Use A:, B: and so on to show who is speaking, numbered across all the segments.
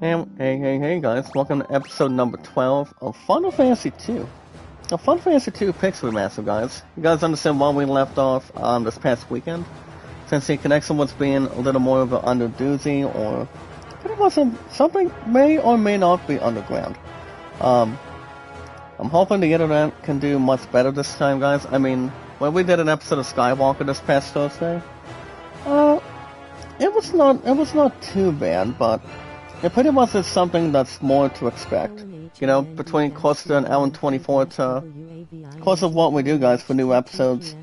A: Hey guys, welcome to episode number 12 of Final Fantasy II. Now, Final Fantasy II Pixel Remaster, guys. You guys understand why we left off this past weekend? Since the connection was being a little more of an under-doozy, or pretty much something may or may not be underground. I'm hoping the internet can do much better this time, guys. I mean, when we did an episode of Skywalker this past Thursday, it was not too bad, but it pretty much is something that's more to expect. You know, between close to an hour and 24 to close of what we do, guys, for new episodes.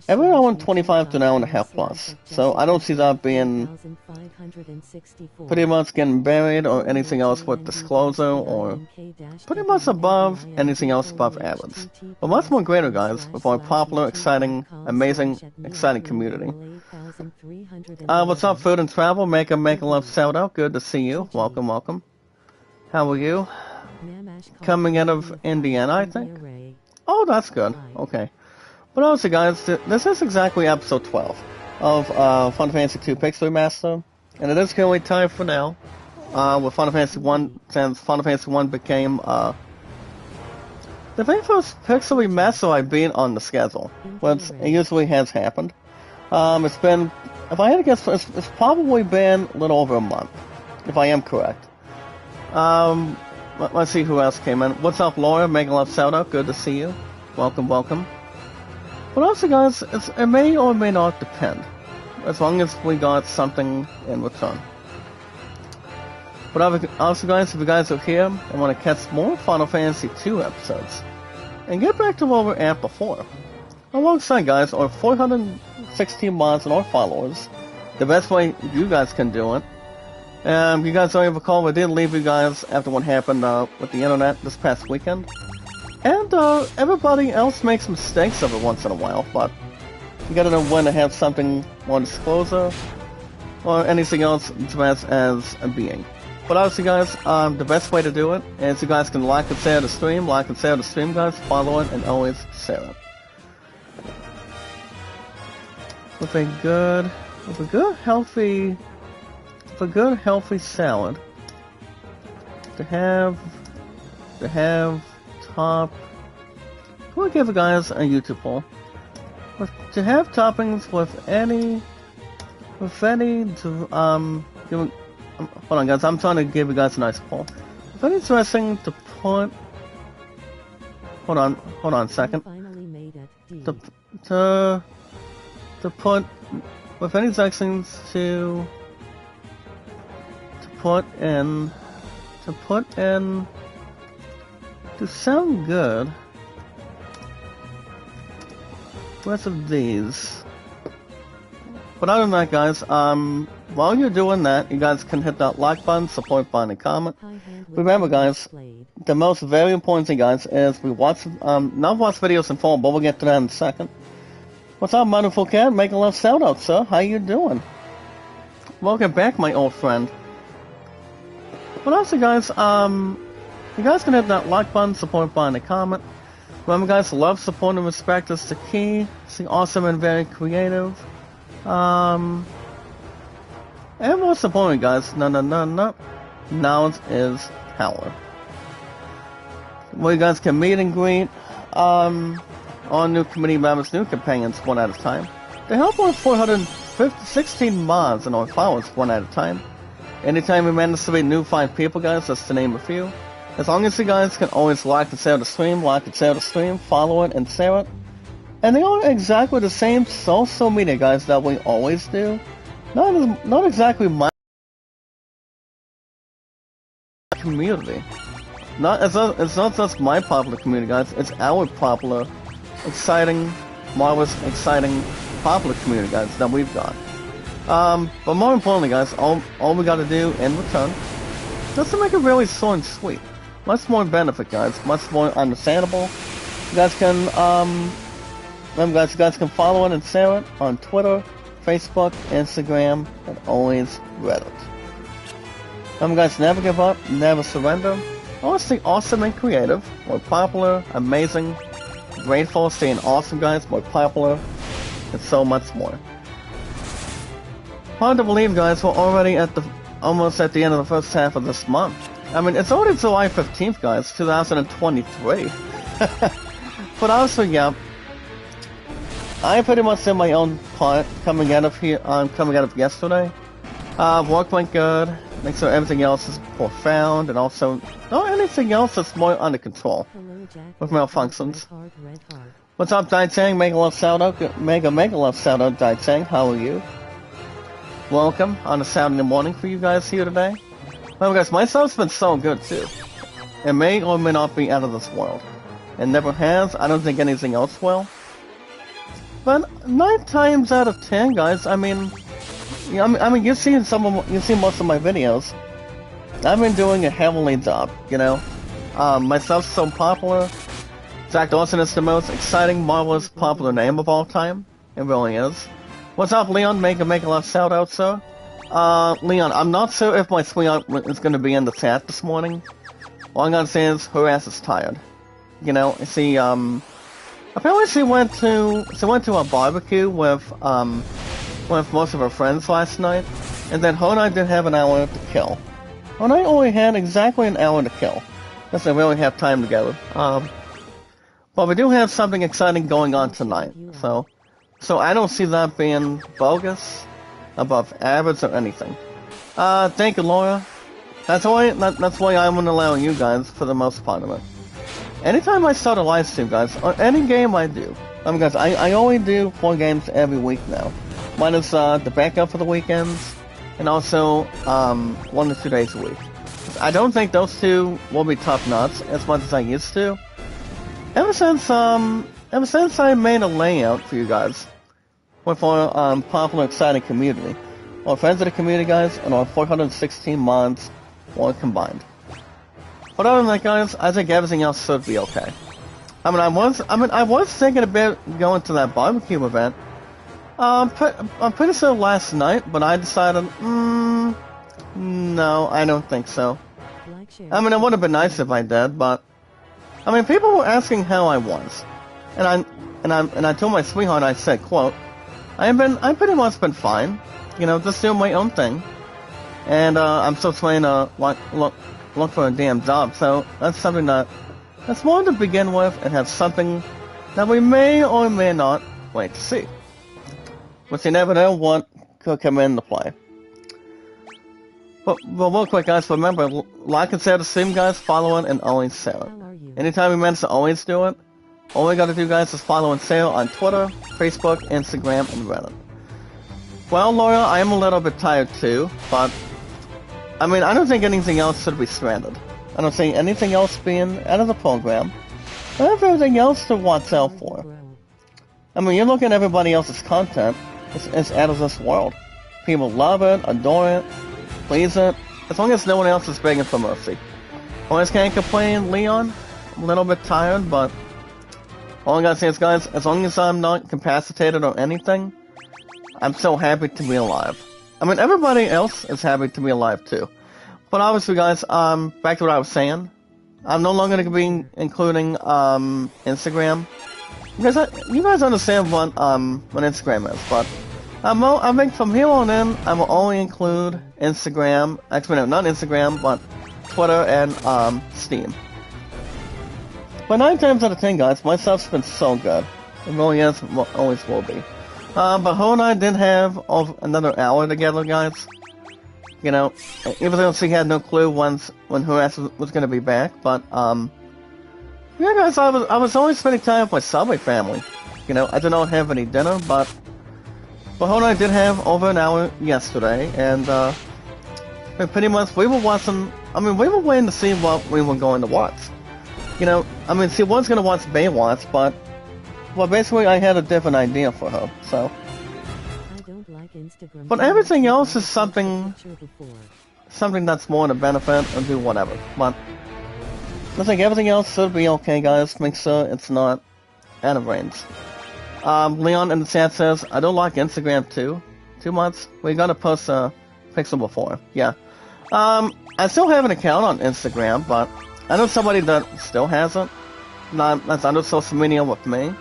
A: Every hour and 25 to an hour and a half plus. So I don't see that being pretty much getting buried or anything else with disclosure or pretty much above anything else above average. But much more greater, guys, with our popular, exciting, amazing, exciting community. What's up, Food and Travel? Make a love shout out. Good to see you. Welcome, welcome. How are you? Coming out of Indiana, I think. Oh, that's good. Okay. But also, guys, this is exactly episode 12 of Final Fantasy II Pixel Remaster, and it is currently time for now with Final Fantasy 1, since Final Fantasy 1 became the very first Pixel Remaster I've been on the schedule, which it usually has happened. It's been, if I had to guess, it's probably been a little over a month, if I am correct. Let's see who else came in. What's up, Laura? Mega love shout out. Good to see you. Welcome, welcome. But also, guys, it may or may not depend, as long as we got something in return. But also, guys, if you guys are here and want to catch more Final Fantasy II episodes, and get back to where we're at before, alongside, guys, our 416 mods and our followers, the best way you guys can do it. You guys don't recall, we did leave you guys after what happened with the internet this past weekend. And everybody else makes mistakes every once in a while, but you gotta know when to have something more disclosure or anything else as a being. But obviously, guys, the best way to do it is you guys can like and share the stream, guys, follow it, and always share it. With a good healthy salad to have top. We'll give you guys a YouTube poll. To have toppings with any hold on, guys. I'm trying to give you guys a nice poll. If any dressing to put. Hold on a second. To put with any dressings to put in to sound good. Rest of these. But other than that, guys, while you're doing that, you guys can hit that like button, support button, and comment. Remember, guys, the most very important thing, guys, is we watch not watch videos in full, but we'll get to that in a second. What's up, wonderful cat? Make a love shout out, sir. How you doing? Welcome back, my old friend. But also, guys, you guys can hit that like button, support button, and comment. Remember, guys, love, support, and respect is the key. Stay awesome and very creative. And most importantly, guys, knowledge is power. Where you guys can meet and greet all new community members, new companions, one at a time. To help our 416 mods and our followers, one at a time. Anytime we manage to meet new 5 people, guys, just to name a few. As long as you guys can always like and share the stream, follow it, and share it. And they are exactly the same social media, guys, that we always do. Not exactly my community. It's not just my popular community, guys. It's our popular, exciting, marvelous, exciting, popular community, guys, that we've got. But more importantly, guys, all we gotta do in return, just to make it really short and sweet. Much more benefit, guys. Much more understandable. You guys can, remember, guys, you guys can follow it and share it on Twitter, Facebook, Instagram, and always Reddit. Remember, guys, never give up, never surrender. Always stay awesome and creative. More popular, amazing, grateful, staying awesome, guys. More popular, and so much more. Hard to believe, guys, we're already at the almost at the end of the first half of this month. I mean, it's already July 15th, guys, 2023. But also, yeah, I pretty much did my own part coming out of yesterday. Work went good, make sure everything else is profound, and also not anything else that's more under control with malfunctions. What's up, Daitang? Mega love shout out, mega love shout out, Daitang. How are you? Welcome on a Saturday morning for you guys here today. Well, guys, my stuff's been so good too. It may or may not be out of this world. It never has. I don't think anything else will. But 9 times out of 10, guys, I mean, you've seen most of my videos. I've been doing a heavenly job, you know. My stuff's so popular. Zach Dawson is the most exciting, marvelous, popular name of all time. It really is. What's up, Leon? Make a lot of shout out, sir. Leon, I'm not sure if my sweetheart is going to be in the chat this morning. All I'm gonna say is her ass is tired. You know, see, apparently she went to a barbecue with most of her friends last night, and then her and I did have an hour to kill. Her and I only had exactly an hour to kill. Because we only have time together. But we do have something exciting going on tonight, so I don't see that being bogus, above average, or anything. Thank you, Laura. That's why I'm allowing you guys for the most part of it. Anytime I start a live stream, guys, on any game I do, guys, I only do 4 games every week now. Minus the backup for the weekends, and also 1 to 2 days a week. I don't think those 2 will be top nuts as much as I used to. Ever since I made a layout for you guys with our popular, exciting community, our friends of the community, guys, and our 416 mods, all combined. But other than that, guys, I think everything else should be okay. I was thinking about going to that barbecue event. I'm pretty sure last night, but I decided, no, I don't think so. I mean, it would have been nice if I did, but I mean, people were asking how I was, and I told my sweetheart, I said, quote, I pretty much been fine, you know, just doing my own thing, and I'm still trying to look for a damn job. So that's something that's more to begin with, and have something that we may or may not wait to see, which you never know what could come into play. But real quick, guys, remember, like and share the stream, guys, follow it, and always share it. Anytime we manage to always do it, all we gotta do, guys, is follow and share on Twitter, Facebook, Instagram, and Reddit. Well, Laura, I am a little bit tired too, but I mean, I don't think anything else should be stranded. I don't see anything else being out of the program. I have everything else to watch out for. I mean, you're looking at everybody else's content, it's out of this world. People love it, adore it, please it, as long as no one else is begging for mercy. Always can't complain, Leon. I'm a little bit tired, but all I gotta say is, guys, as long as I'm not incapacitated or anything, I'm so happy to be alive. I mean, everybody else is happy to be alive too. But obviously, guys, back to what I was saying. I'm no longer gonna be including Instagram. Because you guys understand what Instagram is, but I think from here on in, I will only include Instagram. Actually, no, not Instagram, but Twitter and Steam. But 9 times out of 10, guys, my stuff's been so good. It really is, always will be. But her and I did have another hour together, guys. You know, even though she had no clue when her ass was going to be back. But, yeah, guys, I was always spending time with my Subway family. You know, I did not have any dinner, but her and I did have over an hour yesterday, and, pretty much we were watching, we were waiting to see what we were going to watch. You know, she was going to watch Baywatch, but, well, basically I had a different idea for her, so. But everything else is something that's more to benefit or do whatever. But I think everything else should be okay, guys. Make sure it's not out of range. Leon in the chat says, I don't like Instagram too much. We gotta post a pixel before. Yeah. I still have an account on Instagram, but I know somebody that still hasn't. That's under social media with me.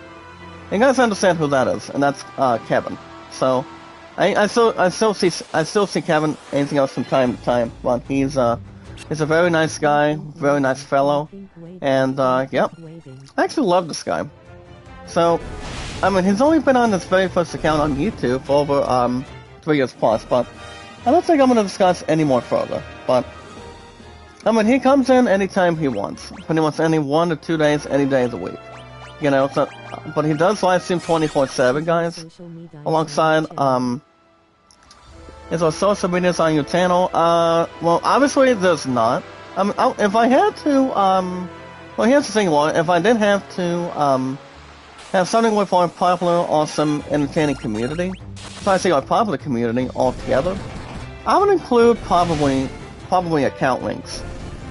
A: You guys understand who that is, and that's Kevin. So, I still see Kevin anything else from time to time, but he's a very nice guy, very nice fellow, and yep, I actually love this guy. So, I mean, he's only been on his very first account on YouTube for over 3 years plus, but I don't think I'm going to discuss any more further. But I mean, he comes in anytime he wants. Pretty much any 1 to 2 days, any day of the week. You know, so, but he does live stream 24/7, guys. Alongside, is there social medias on your channel? Well, obviously there's not. I mean, if I had to, well, here's the thing, Lauren. If I did have to, have something with our popular, awesome, entertaining community, so I say our popular community altogether, I would include probably account links.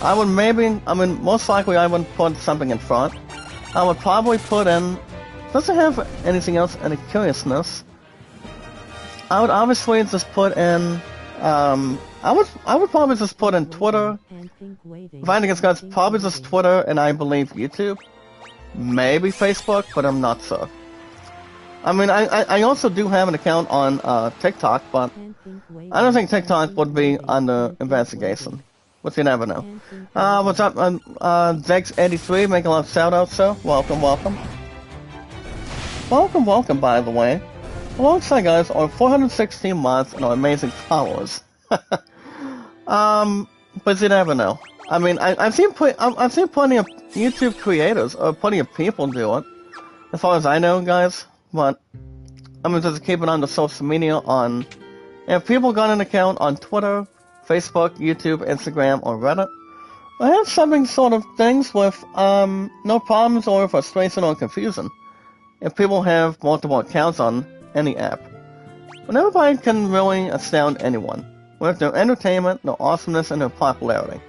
A: I would most likely I would put something in front. I would probably put in, does it have anything else, any curiousness? I would obviously just put in, I would probably just put in Twitter. If I had to guess, guys, probably just Twitter and I believe YouTube. Maybe Facebook, but I'm not sure. I mean, I also do have an account on TikTok, but I don't think TikTok would be under investigation. But you never know. What's up, Zex83, making a lot of shout-outs, sir. Welcome, welcome. Welcome, by the way. Alongside, guys, our 416 mods and our amazing followers. But you never know. I mean, I've seen plenty of YouTube creators, or plenty of people do it, as far as I know, guys. But I'm just keeping on the social media on. If people got an account on Twitter, Facebook, YouTube, Instagram, or Reddit, I have something sort of things with no problems or frustration or confusion. If people have multiple accounts on any app, but everybody can really astound anyone with their entertainment, their awesomeness, and their popularity.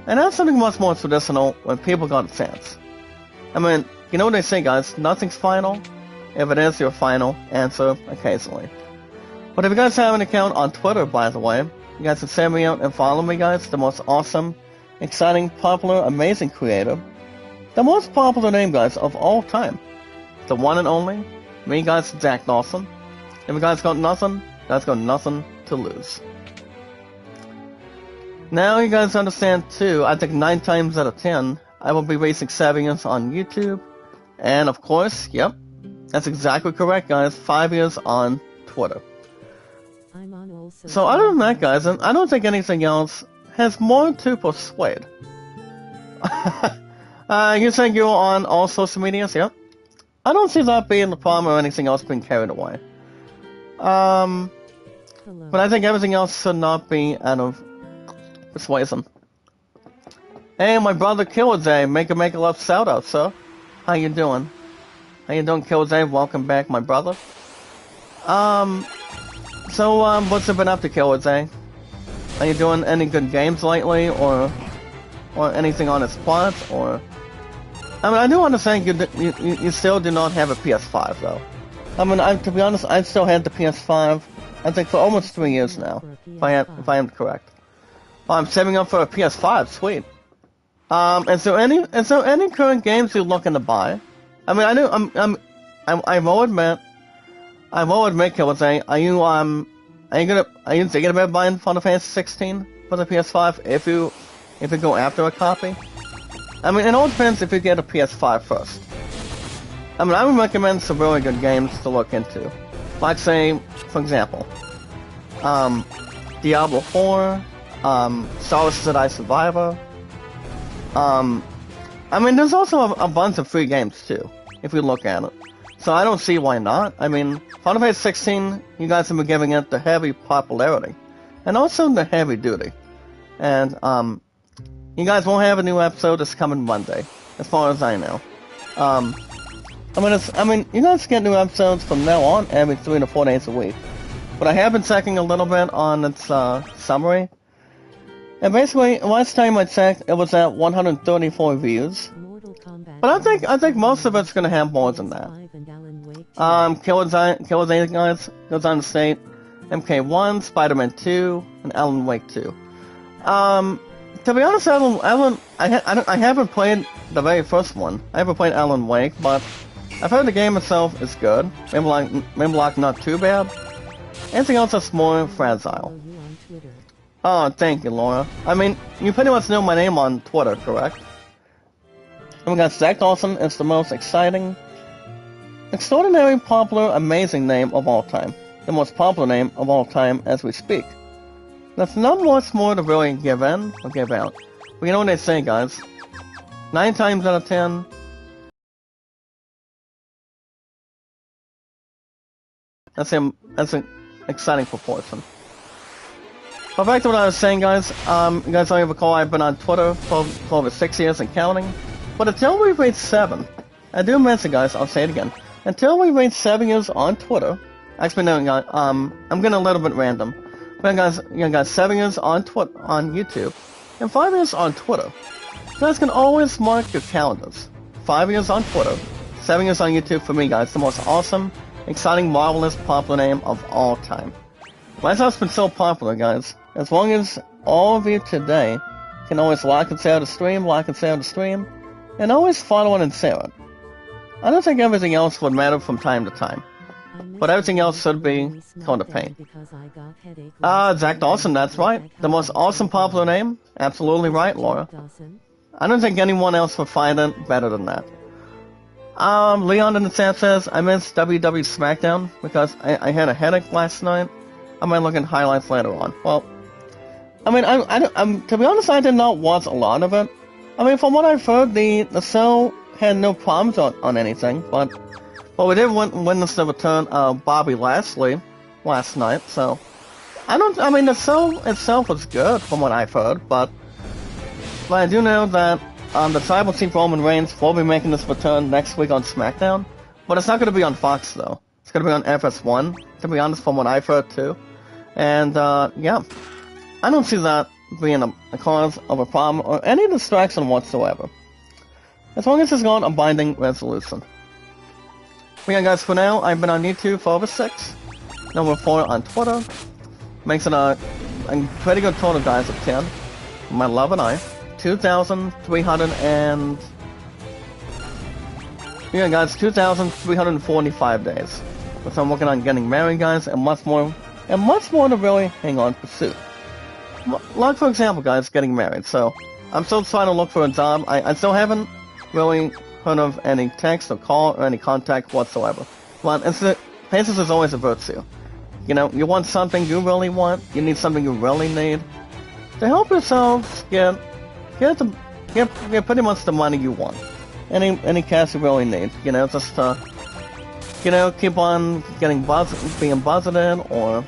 A: And that's something much more traditional when people got a chance. I mean, you know what they say, guys, nothing's final. If it is your final answer, occasionally. But if you guys have an account on Twitter, by the way, you guys can send me out and follow me, guys, the most awesome, exciting, popular, amazing creator. The most popular name, guys, of all time. The one and only, me, guys, Jack Dawson. If you guys got nothing, that's got nothing to lose. Now you guys understand too, I think 9 times out of 10, I will be racing Savians on YouTube. And of course, yep, that's exactly correct, guys, 5 years on Twitter. So other than that, guys, I don't think anything else has more to persuade. You think you're on all social medias? Yep. I don't see that being the problem or anything else being carried away. But I think everything else should not be out of persuasion. Hey, my brother Killajay, make a love shout out, sir. How you doing? How you doing, Killajay? Welcome back, my brother. So, what's it been up to, Killajay? Are you doing any good games lately, or anything on its plot, or? I mean, I do understand you still do not have a PS5 though. I mean, to be honest, I've still had the PS5, I think for almost 3 years now, if I am correct. I'm saving up for a PS5, sweet. Is there any current games you're looking to buy? I mean, I will admit, Killajay, are you thinking about buying Final Fantasy 16 for the PS5 if you go after a copy? I mean, it all depends if you get a PS5 first. I mean, I would recommend some really good games to look into. Like, say, for example, Diablo 4, Star Wars Jedi Survivor. I mean, there's also a bunch of free games, too, if you look at it. So I don't see why not. I mean, Final Fantasy 16, you guys have been giving it the heavy popularity. And also the heavy duty. And, you guys won't have a new episode this coming Monday, as far as I know. I mean, you guys get new episodes from now on every 3 to 4 days a week. But I have been checking a little bit on its summary. And basically, last time I checked, it was at 134 views. But I think most of it's gonna have more than that. Killers guys goes on to state MK1, Spider-Man 2, and Alan Wake 2. To be honest, I haven't played the very first one. I haven't played Alan Wake, but I've heard the game itself is good. Maybe like not too bad. Anything else that's more fragile. Oh, thank you, Laura. I mean, you pretty much know my name on Twitter, correct? And we got Zach Dawson. It's the most exciting, extraordinary, popular, amazing name of all time. The most popular name of all time as we speak. That's not much more to really give in or give out. But you know what they say, guys? 9 times out of 10, that's an exciting proportion. But back to what I was saying, guys. You guys don't recall I've been on Twitter for over 6 years and counting. But until we reach 7, I do mention, guys, I'll say it again. Until we reach 7 years on Twitter, actually no, guys, I'm getting a little bit random. But guys, you guys, 7 years on YouTube, and 5 years on Twitter. You guys can always mark your calendars. 5 years on Twitter, 7 years on YouTube for me, guys. The most awesome, exciting, marvelous, popular name of all time. Why has that been so popular, guys? As long as all of you today can always like and share the stream, and always follow it and share it. I don't think everything else would matter from time to time. But everything else should be kind of pain. Zach Dawson, that's right. The most awesome popular name? Absolutely right, Laura. I don't think anyone else would find it better than that. Leon in the chat says, I missed WWE SmackDown because I had a headache last night. I might look at highlights later on. Well, I mean, I'm to be honest, I did not watch a lot of it. I mean, from what I've heard, the show had no problems on anything, but we did witness the return of Bobby Lashley last night, so I mean, the show itself was good from what I've heard, but I do know that the Tribal Chief Roman Reigns will be making this return next week on SmackDown, but it's not going to be on Fox, though. It's going to be on FS1, to be honest, from what I've heard, too. And, yeah, I don't see that being a cause of a problem or any distraction whatsoever. As long as it's not a binding resolution. But yeah, guys, for now, I've been on YouTube for over 6, number 4 on Twitter. Makes it a pretty good total, guys, of 10. My love and I. 2,300 and... yeah, guys, 2,345 days. So I'm working on getting married, guys, and much more to really hang on pursuit. Like, for example, guys, getting married. So I'm still trying to look for a job. I still haven't really heard of any text or call or any contact whatsoever. But patience is always a virtue. You know, you want something you really want, you need something you really need. To help yourselves get pretty much the money you want. Any cash you really need. You know, just you know, keep on being budgeted, or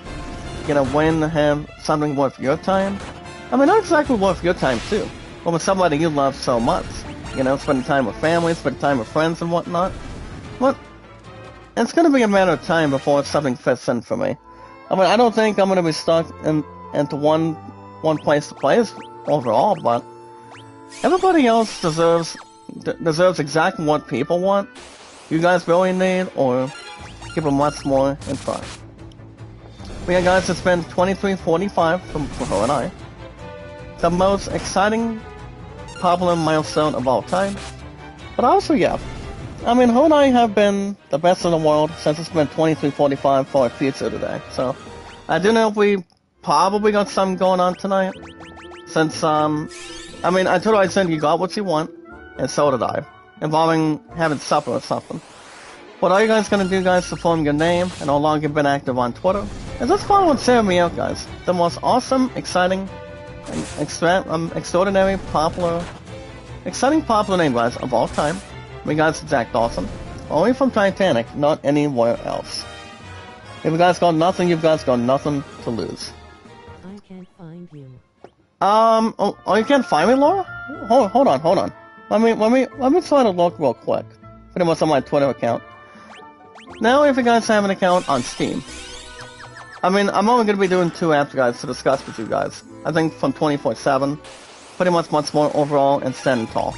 A: you know, when to have something worth your time. I mean, not exactly worth your time too, but with somebody you love so much. You know, spending time with family, spending time with friends and whatnot. But it's gonna be a matter of time before something fits in for me. I mean, I don't think I'm gonna be stuck into one place to play overall, but everybody else deserves exactly what people want. You guys really need, or keep it much more in front. But yeah, guys, it's been 23:45 for her and I. The most exciting, popular milestone of all time. But also, yeah, I mean, her and I have been the best in the world since it's been 23:45 for our future today. So, I do know we probably got something going on tonight. Since, I mean, I told her I said you got what you want, and so did I. Involving having supper or something. What are you guys gonna do, guys, to form your name and how long you've been active on Twitter? And just follow and share me out, guys. The most awesome, exciting, extraordinary, exciting popular name, guys, of all time. Me, guys, Zach Dawson. Only from Titanic, not anywhere else. If you guys got nothing, you guys got nothing to lose.
B: I can't find you.
A: Oh, you can't find me, Laura? Hold on. Let me try to look real quick. Pretty much on my Twitter account. Now, if you guys have an account on Steam, I mean, I'm only going to be doing 2 apps, guys, to discuss with you guys. I think from 24/7, pretty much more overall and standing tall.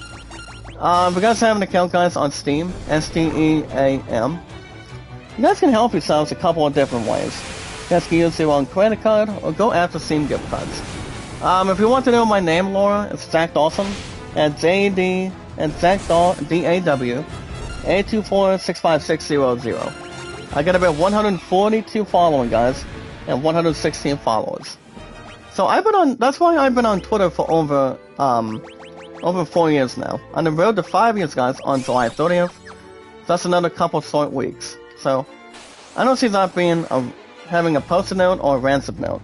A: If you guys have an account, guys, on Steam, STEAM, you guys can help yourselves a couple of different ways. You guys can use your own credit card or go after Steam gift cards. If you want to know my name, Laura, it's Zach Dawson at JD and Zach DAW 824-65600. I got about 142 following, guys. and 116 followers. So that's why I've been on Twitter for over 4 years now. On the road to 5 years, guys, on July 30th. That's another couple short weeks. So, I don't see that being having a post-it note or a ransom note.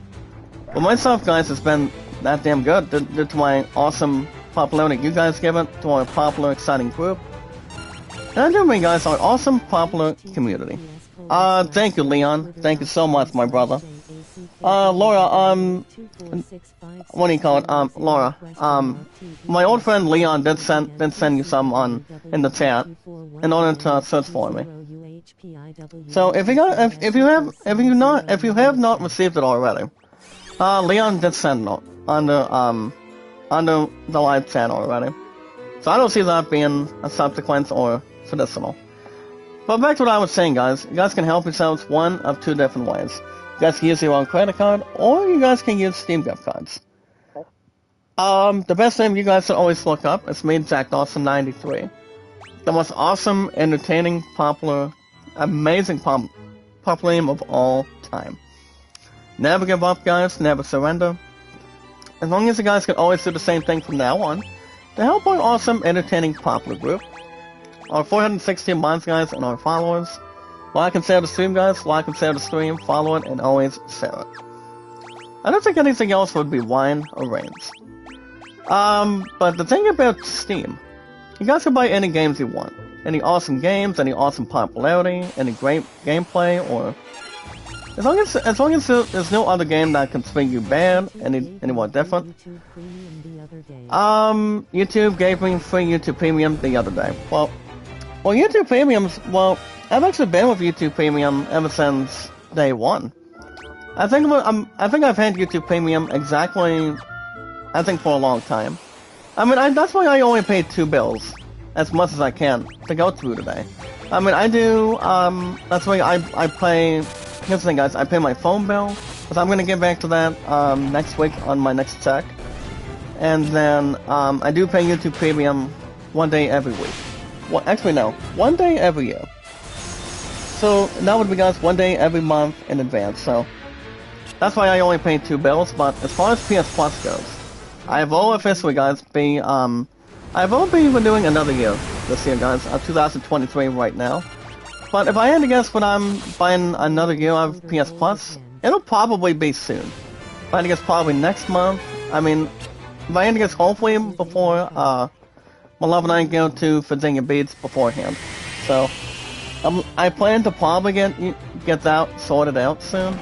A: But myself, guys, has been that damn good due to my awesome popularity you guys give it, to our popular, exciting group. And I do mean, guys, our awesome, popular community. Thank you, Leon. Thank you so much, my brother. Laura, what do you call it? Laura, my old friend Leon did send you some in the chat in order to search for me. So if you have not received it already, Leon did send it under the live chat already. So I don't see that being a subsequence or medicinal. But back to what I was saying, guys. You guys can help yourselves one of two different ways. You guys can use your own credit card, or you guys can use Steam gift cards. The best name you guys should always look up is me, Jack Dawson 93. The most awesome, entertaining, popular, amazing popular name of all time. Never give up, guys. Never surrender. As long as you guys can always do the same thing from now on, to help our awesome, entertaining, popular group. Our 416 months, guys, and our followers. Like and share the stream, guys. Like and share the stream, follow it, and always share it. I don't think anything else would be wine or rains. But the thing about Steam, you guys can buy any games you want. Any awesome games, any awesome popularity, any great gameplay, or as long as there's no other game that can swing you bad, any more different. YouTube gave me free YouTube Premium the other day. Well, YouTube Premiums, I've actually been with YouTube Premium ever since day one. I think I've had YouTube Premium exactly, for a long time. I mean, that's why I only pay 2 bills, as much as I can, to go through today. I mean, I do, that's why I pay, here's the thing, guys, I pay my phone bill, because I'm going to get back to that, next week on my next check. And then, I do pay YouTube Premium 1 day every week. Well, actually, no, 1 day every year. So, that would be, guys, 1 day every month in advance, so that's why I only pay 2 bills. But as far as PS Plus goes, I will officially, guys, I will be renewing another year this year, guys, 2023 right now. But if I had to guess when I'm buying another year of PS Plus, it'll probably be soon. If I had to guess, probably next month. I mean, if I had to guess, hopefully before, my love and I go to Virginia Beach beforehand. So, I plan to probably get that sorted out soon,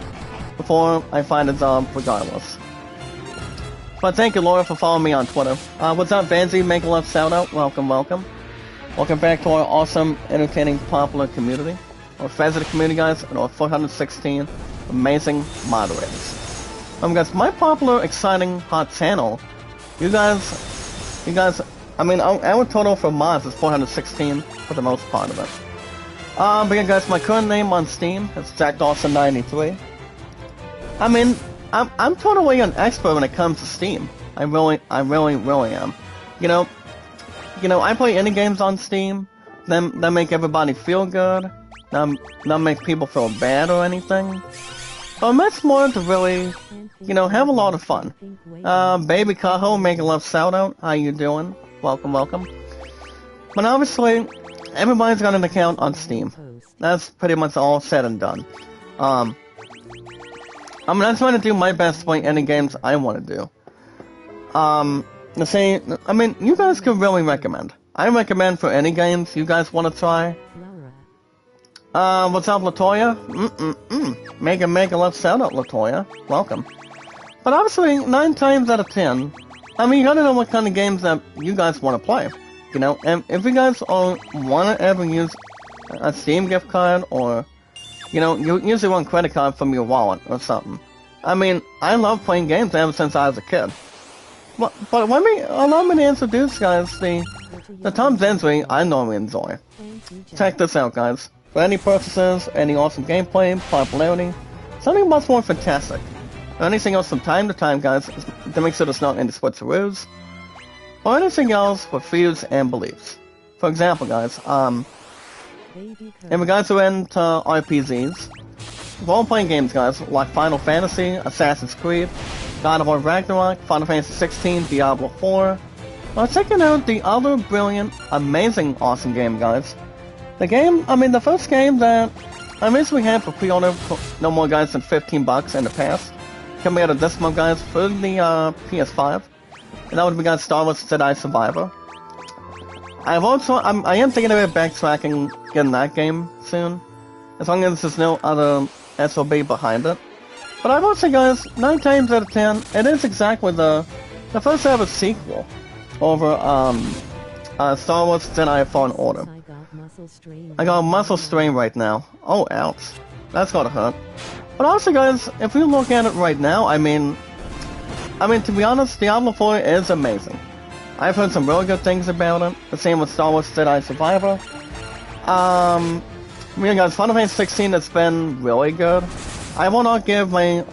A: before I find a job regardless. But thank you, Laura, for following me on Twitter. What's up, Vanzi? Make a love shout out. Welcome, welcome. Welcome back to our awesome, entertaining, popular community. Our resident community, guys, and our 416 amazing moderators. Guys, my popular, exciting, hot channel, you guys, I mean, our total for mods is 416 for the most part of it. But yeah, guys, my current name on Steam is Jack Dawson 93. I mean, I'm totally an expert when it comes to Steam. I really am. You know, I play any games on Steam that make everybody feel good, not make people feel bad or anything. But that's more to really, have a lot of fun. Baby Cajo, make a love shout out. How you doing? Welcome, welcome. But obviously, everybody's got an account on Steam. That's pretty much all said and done. I mean, I'm trying to do my best to play any games I want to do. I mean, you guys can really recommend. I recommend for any games you guys want to try. What's up, Latoya? Make a love shout out, Latoya. Welcome. But obviously, 9 times out of 10, I mean, you gotta know what kind of games that you guys want to play. And if you guys want to ever use a Steam gift card, or, you usually want credit card from your wallet or something. I mean, I love playing games ever since I was a kid. But allow me to introduce, guys, the top Zensui I normally enjoy. Check this out, guys. For any purchases, any awesome gameplay, popularity, something much more fantastic, or anything else from time to time, guys, to make sure there's not any switcheroos, or anything else with views and beliefs. For example, guys, if you guys are into RPGs, role-playing games, guys, like Final Fantasy, Assassin's Creed, God of War Ragnarok, Final Fantasy 16, Diablo 4. Well, checking out the other brilliant, amazing, awesome game, guys. The game, the first game that I recently had for pre-order for no more, guys, than $15 in the past. Coming out of this month, guys, for the PS5. And that would be, guys, Star Wars Jedi Survivor. I am thinking about backtracking, getting that game soon. As long as there's no other SOB behind it. But I will say, guys, 9 times out of 10, it is exactly the first ever sequel over Star Wars Jedi Fallen Order. I got a muscle strain right now. Oh, ouch. That's gotta hurt. But also, guys, if you look at it right now, I mean, to be honest, Diablo 4 is amazing. I've heard some really good things about it. The same with Star Wars Jedi Survivor. Guys, Final Fantasy 16 has been really good. I will not give my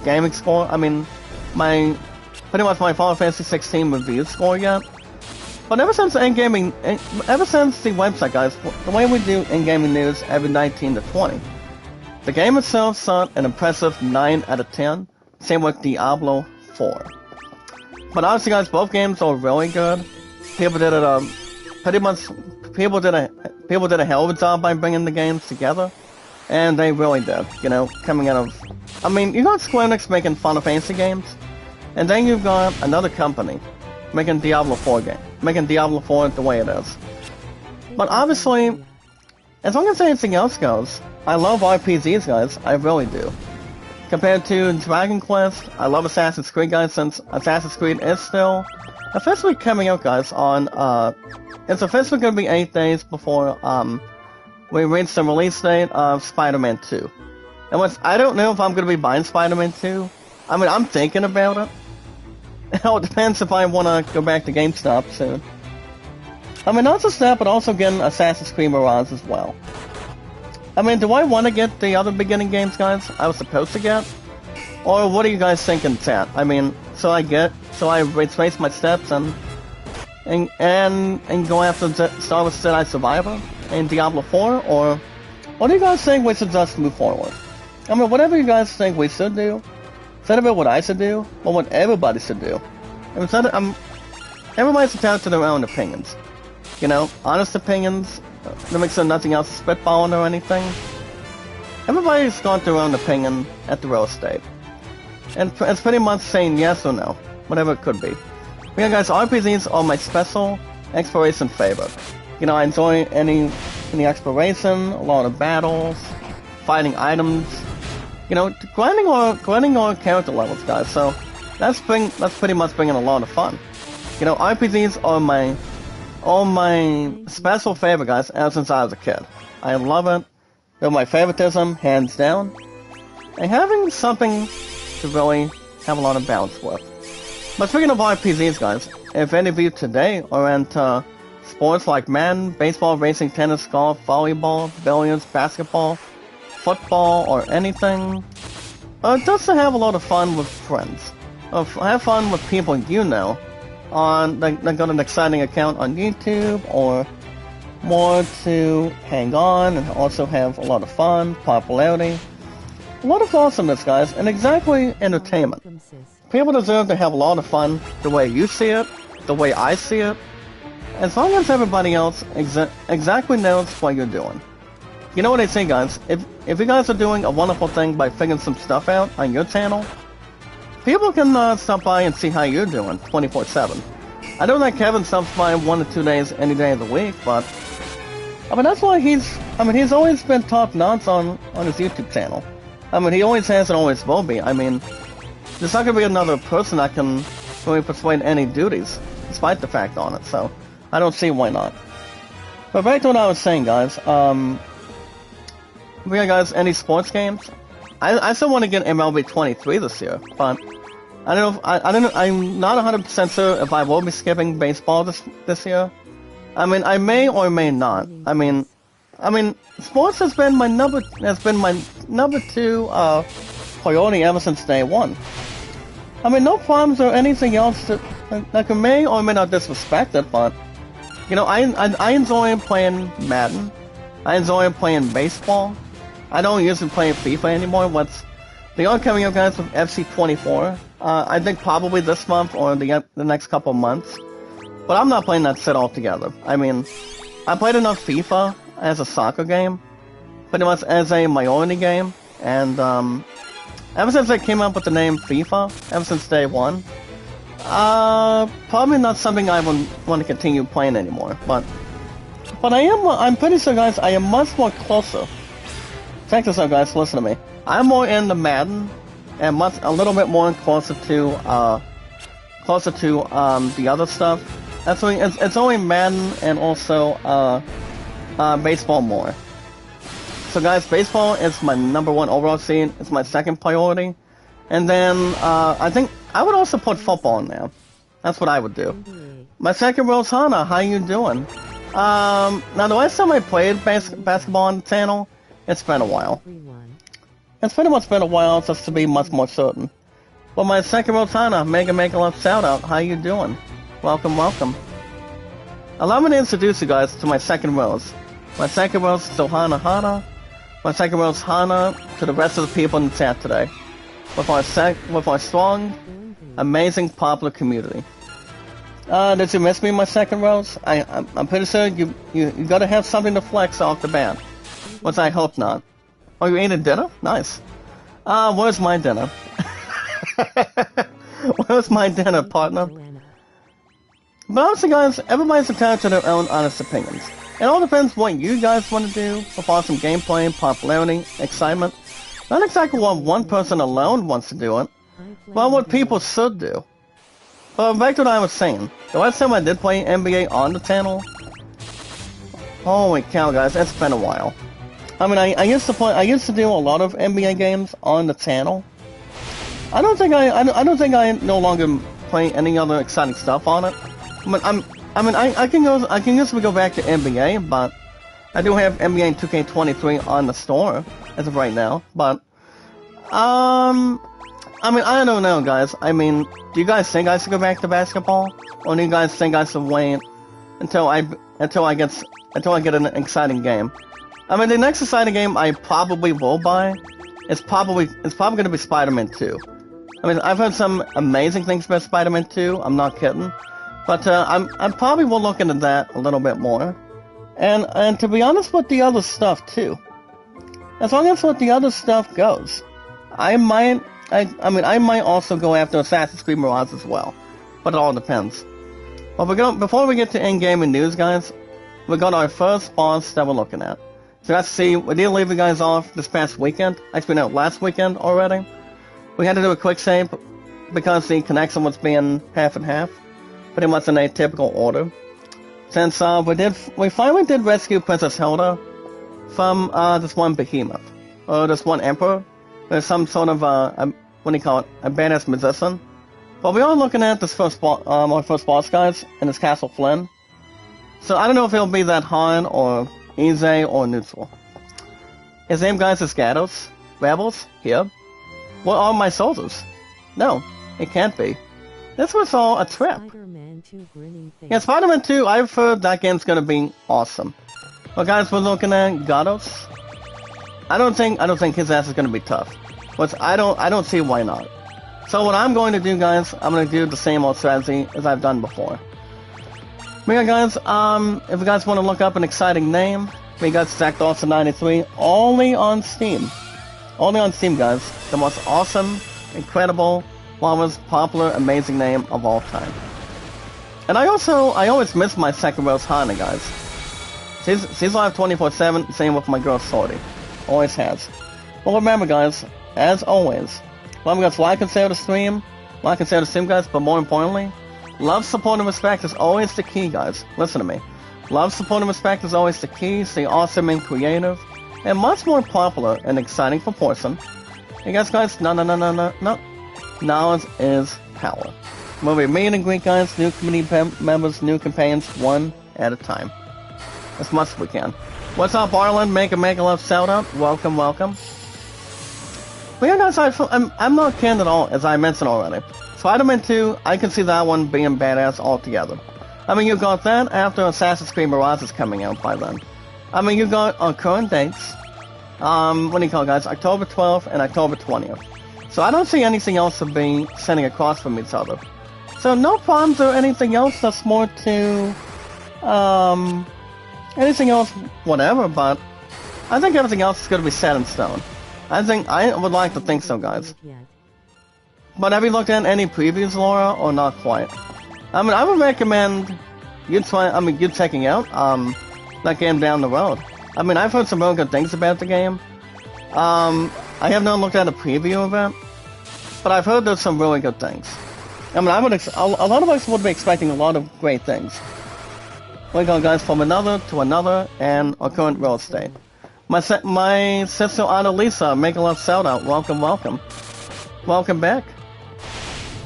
A: gaming score. Pretty much my Final Fantasy 16 review score yet. But ever since the website, guys, the way we do in-gaming news every 19 to 20, the game itself sought an impressive 9 out of 10. Same with Diablo 4. But honestly, guys, both games are really good. People did it, people did a hell of a job by bringing the games together. And they really did, coming out of... you got Square Enix making Final Fantasy games, and then you've got another company making Diablo 4 making Diablo 4 the way it is. But obviously, as long as anything else goes, I love RPGs, guys, I really do. Compared to Dragon Quest, I love Assassin's Creed, guys, since Assassin's Creed is still officially coming out, guys, on, it's officially gonna be 8 days before, we reach the release date of Spider-Man 2. And I don't know if I'm gonna be buying Spider-Man 2. I'm thinking about it. It depends if I wanna go back to GameStop soon. Not just that, but also getting Assassin's Creed Mirage as well. Do I want to get the other beginning games, guys, I was supposed to get? Or what are you guys thinking, chat? So I retrace my steps and go after Star Wars Jedi Survivor and Diablo 4? Or what do you guys think we should just move forward? Whatever you guys think we should do, instead of what I should do, or what everybody should do. Everybody's entitled to their own opinions. Honest opinions, that makes nothing else spitballing or anything. Everybody's got their own opinion at the real estate. And it's pretty much saying yes or no, whatever it could be. But yeah, guys, RPGs are my special exploration favorite. I enjoy any exploration, a lot of battles, fighting items, grinding our character levels, guys. So that's pretty much bringing a lot of fun. RPGs are my special favorite, guys, ever since I was a kid. I love it. They're my favoritism, hands down. And having something to really have a lot of balance with. But speaking of RPGs, guys, if any of you today are into sports like Madden, baseball, racing, tennis, golf, volleyball, billiards, basketball, football, or anything, just to have a lot of fun with friends, or have fun with people you know, they got an exciting account on YouTube, or more to hang on and also have a lot of fun, popularity, a lot of awesomeness, guys, and exactly entertainment. People deserve to have a lot of fun the way you see it, the way I see it, as long as everybody else exactly knows what you're doing. You know what I say, guys, if you guys are doing a wonderful thing by figuring some stuff out on your channel, people can stop by and see how you're doing 24/7. I know that Kevin stops by 1 to 2 days any day of the week, but that's why he's always been top notch on his YouTube channel. He always has and always will be. There's not gonna be another person that can really persuade any duties, despite the fact on it, so I don't see why not. But back to what I was saying, guys, yeah, guys, any sports games? I still want to get MLB 23 this year, but I don't know. I'm not 100% sure if I will be skipping baseball this year. I may or may not. Sports has been my number 2 priority ever since day one. No problems or anything else that may or may not disrespect it, but I enjoy playing Madden. I enjoy playing baseball. I don't usually play FIFA anymore. They are coming up, guys, with FC24. I think probably this month or the next couple months. But I'm not playing that set altogether. I mean, I played enough FIFA as a soccer game, pretty much as a minority game, and ever since they came up with the name FIFA, ever since day one, probably not something I would want to continue playing anymore. But I'm pretty sure, guys, I am much more closer. Check this out, guys. Listen to me. I'm more into Madden, and a little bit more closer to the other stuff. Actually, it's only Madden and also baseball more. So, guys, baseball is my #1 overall scene. It's my second priority, and then I think I would also put football in there. That's what I would do. My second row is Hana. How you doing? Now, the last time I played basketball on the channel, it's been a while. It's pretty much been a while, just to be much more certain. Well, my second row is Hana. Make a love shout out. How you doing? Welcome, welcome. Allow me to introduce you guys to my second rose. My second rose is Hana Hana. My second rose is Hana to the rest of the people in the chat today. With our strong, amazing, popular community. Did you miss me, my second rose? I'm pretty sure you gotta have something to flex off the bat. Which I hope not. Oh, you eating dinner? Nice. Where's my dinner? Where's my dinner, partner? But honestly, guys, everybody's entitled to their own honest opinions. It all depends what you guys want to do with awesome gameplay, popularity, excitement. Not exactly what one person alone wants to do it, but what people should do. But back to what I was saying. The last time I did play NBA on the channel, holy cow, guys, it's been a while. I mean, I used to do a lot of NBA games on the channel. I don't think I no longer play any other exciting stuff on it. I can usually go back to NBA, but I do have NBA 2K23 on the store as of right now. But I don't know, guys. I mean, do you guys think I should go back to basketball, or do you guys think I should wait until I get an exciting game? I mean, the next exciting game I probably will buy is probably going to be Spider-Man 2. I mean, I've heard some amazing things about Spider-Man 2. I'm not kidding. But I probably will look into that a little bit more, and to be honest with the other stuff too. As long as what the other stuff goes, I might also go after Assassin's Creed Mirage as well, but it all depends. But before we get to in-game news, guys, we got our first boss that we're looking at. So let's see. We did leave you guys off this past weekend. Actually, no, last weekend already. We had to do a quick save because the connection was being half and half. Pretty much in a typical order. Since we finally did rescue Princess Hilda from this one behemoth, or this one emperor. There's some sort of what do you call it, a badass magician. But we are looking at this our first boss, guys, in this Castle Flynn. So I don't know if it'll be that hard or easy or neutral. His name, guys, is Gatos. Rebels here. What are my soldiers? No, it can't be. This was all a trip. Yeah, Spider-Man 2, I've heard that game's gonna be awesome. Well, guys, we're looking at Gatos. I don't think his ass is gonna be tough. But I don't see why not. So what I'm going to do, guys, I'm gonna do the same old strategy as I've done before. Yeah, guys, if you guys want to look up an exciting name, we got Zach Dawson 93 only on Steam. Only on Steam, guys. The most awesome, incredible, most popular, amazing name of all time. And I always miss my second rose Hana, guys. She's live 24/7, same with my girl Sorty. Always has. Well, remember, guys, as always, love you guys, like and share the stream, guys, but more importantly, love, support, and respect is always the key, guys. Listen to me. Love, support, and respect is always the key. Stay awesome and creative, and much more popular and exciting for person. Hey, guys, no. Knowledge is power. We'll be meet and greet, guys, new community members, new companions, one at a time. As much as we can. What's up, Arlen? Make a love shout out. Welcome. But yeah, guys, I'm not kidding at all, as I mentioned already. Spider-Man 2, I can see that one being badass altogether. I mean, you got that after Assassin's Creed Mirage is coming out by then. I mean, you got on current dates, what do you call it, guys? October 12th and October 20th. So I don't see anything else to be sending across from each other. So no problems or anything else that's more to, anything else, whatever, but I think everything else is going to be set in stone. I would like to think so, guys. But have you looked at any previews, Laura, or not quite? I mean, I would recommend you checking out, that game down the road. I mean, I've heard some real good things about the game. I have not looked at a preview of it, but I've heard there's some really good things. I mean, a lot of us would be expecting a lot of great things. We go, guys, from another to another, and our current real estate. My sister Annalisa, make a love shout out. Welcome, welcome. Welcome back.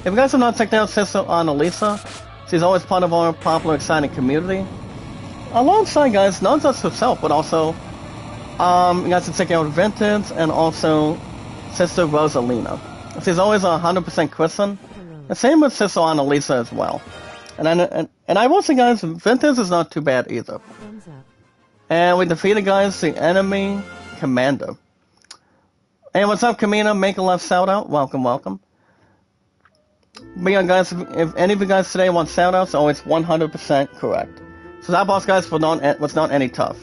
A: If you guys have not checked out Sister Annalisa, she's always part of our popular, exciting community. Alongside, guys, not just herself, but also, you guys can check out Vintage and also Sister Rosalina. She's always 100% Christian. The same with Sister Annalisa as well. And I will say, guys, Vintage is not too bad either. And we defeated, guys, the enemy commander. Hey, what's up, Kamina? Make a love shout out. Welcome, welcome. But yeah, guys, if any of you guys today want shout outs, always 100% correct. So that boss, guys, was not any tough.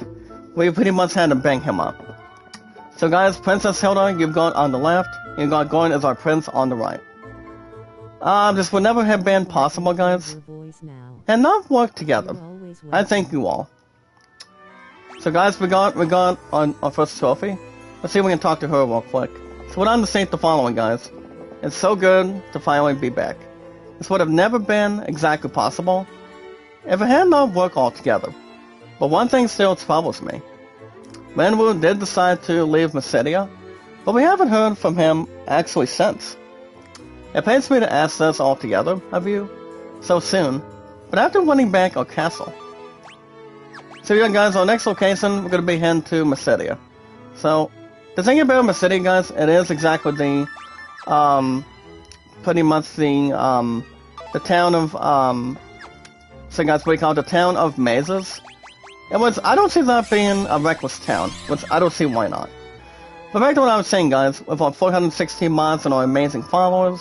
A: We pretty much had to bang him up. So, guys, Princess Hilda, you've got on the left. You've got Gorin as our prince on the right. This would never have been possible, guys. And not work together. I thank you all. So, guys, we got on our first trophy. Let's see if we can talk to her real quick. So, we're on to state the following, guys. It's so good to finally be back. This would have never been exactly possible if it had not worked all together. But one thing still troubles me. Manwu did decide to leave Mysidia, but we haven't heard from him actually since. It pains me to ask this all together of you so soon, but after winning back our castle. So yeah, guys, our next location, we're going to be heading to Mysidia. So, the thing about Mysidia, guys, it is exactly the pretty much the town of, so guys, we call it the town of mazes. I don't see that being a reckless town, which I don't see why not. But back to what I was saying, guys, with our 416 mods and our amazing followers,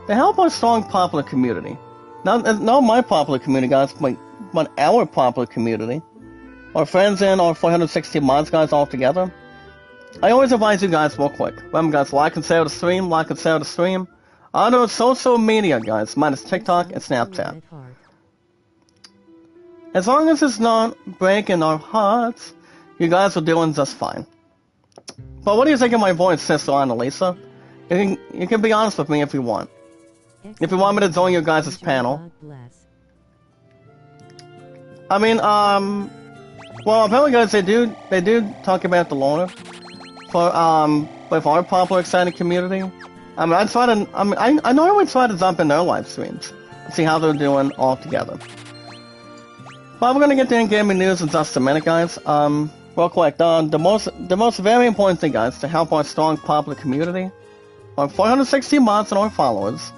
A: they help our strong popular community. Not my popular community, guys, but our popular community. Our friends and our 416 mods, guys, all together. I always advise you guys real quick. Remember, guys, like and share the stream, on our social media, guys, minus TikTok and Snapchat. As long as it's not breaking our hearts, you guys are doing just fine. But what do you think of my voice, Sister Annalisa? You can be honest with me if you want. If you want me to join your guys' panel. I mean, well, apparently, guys, they do talk about the lore for, with our popular, exciting community. I mean, I normally try to jump in their live streams and see how they're doing all together. But we're gonna get to in-gaming news in just a minute, guys. Real quick, the most very important thing, guys, to help our strong popular community, our 460 mods and our followers.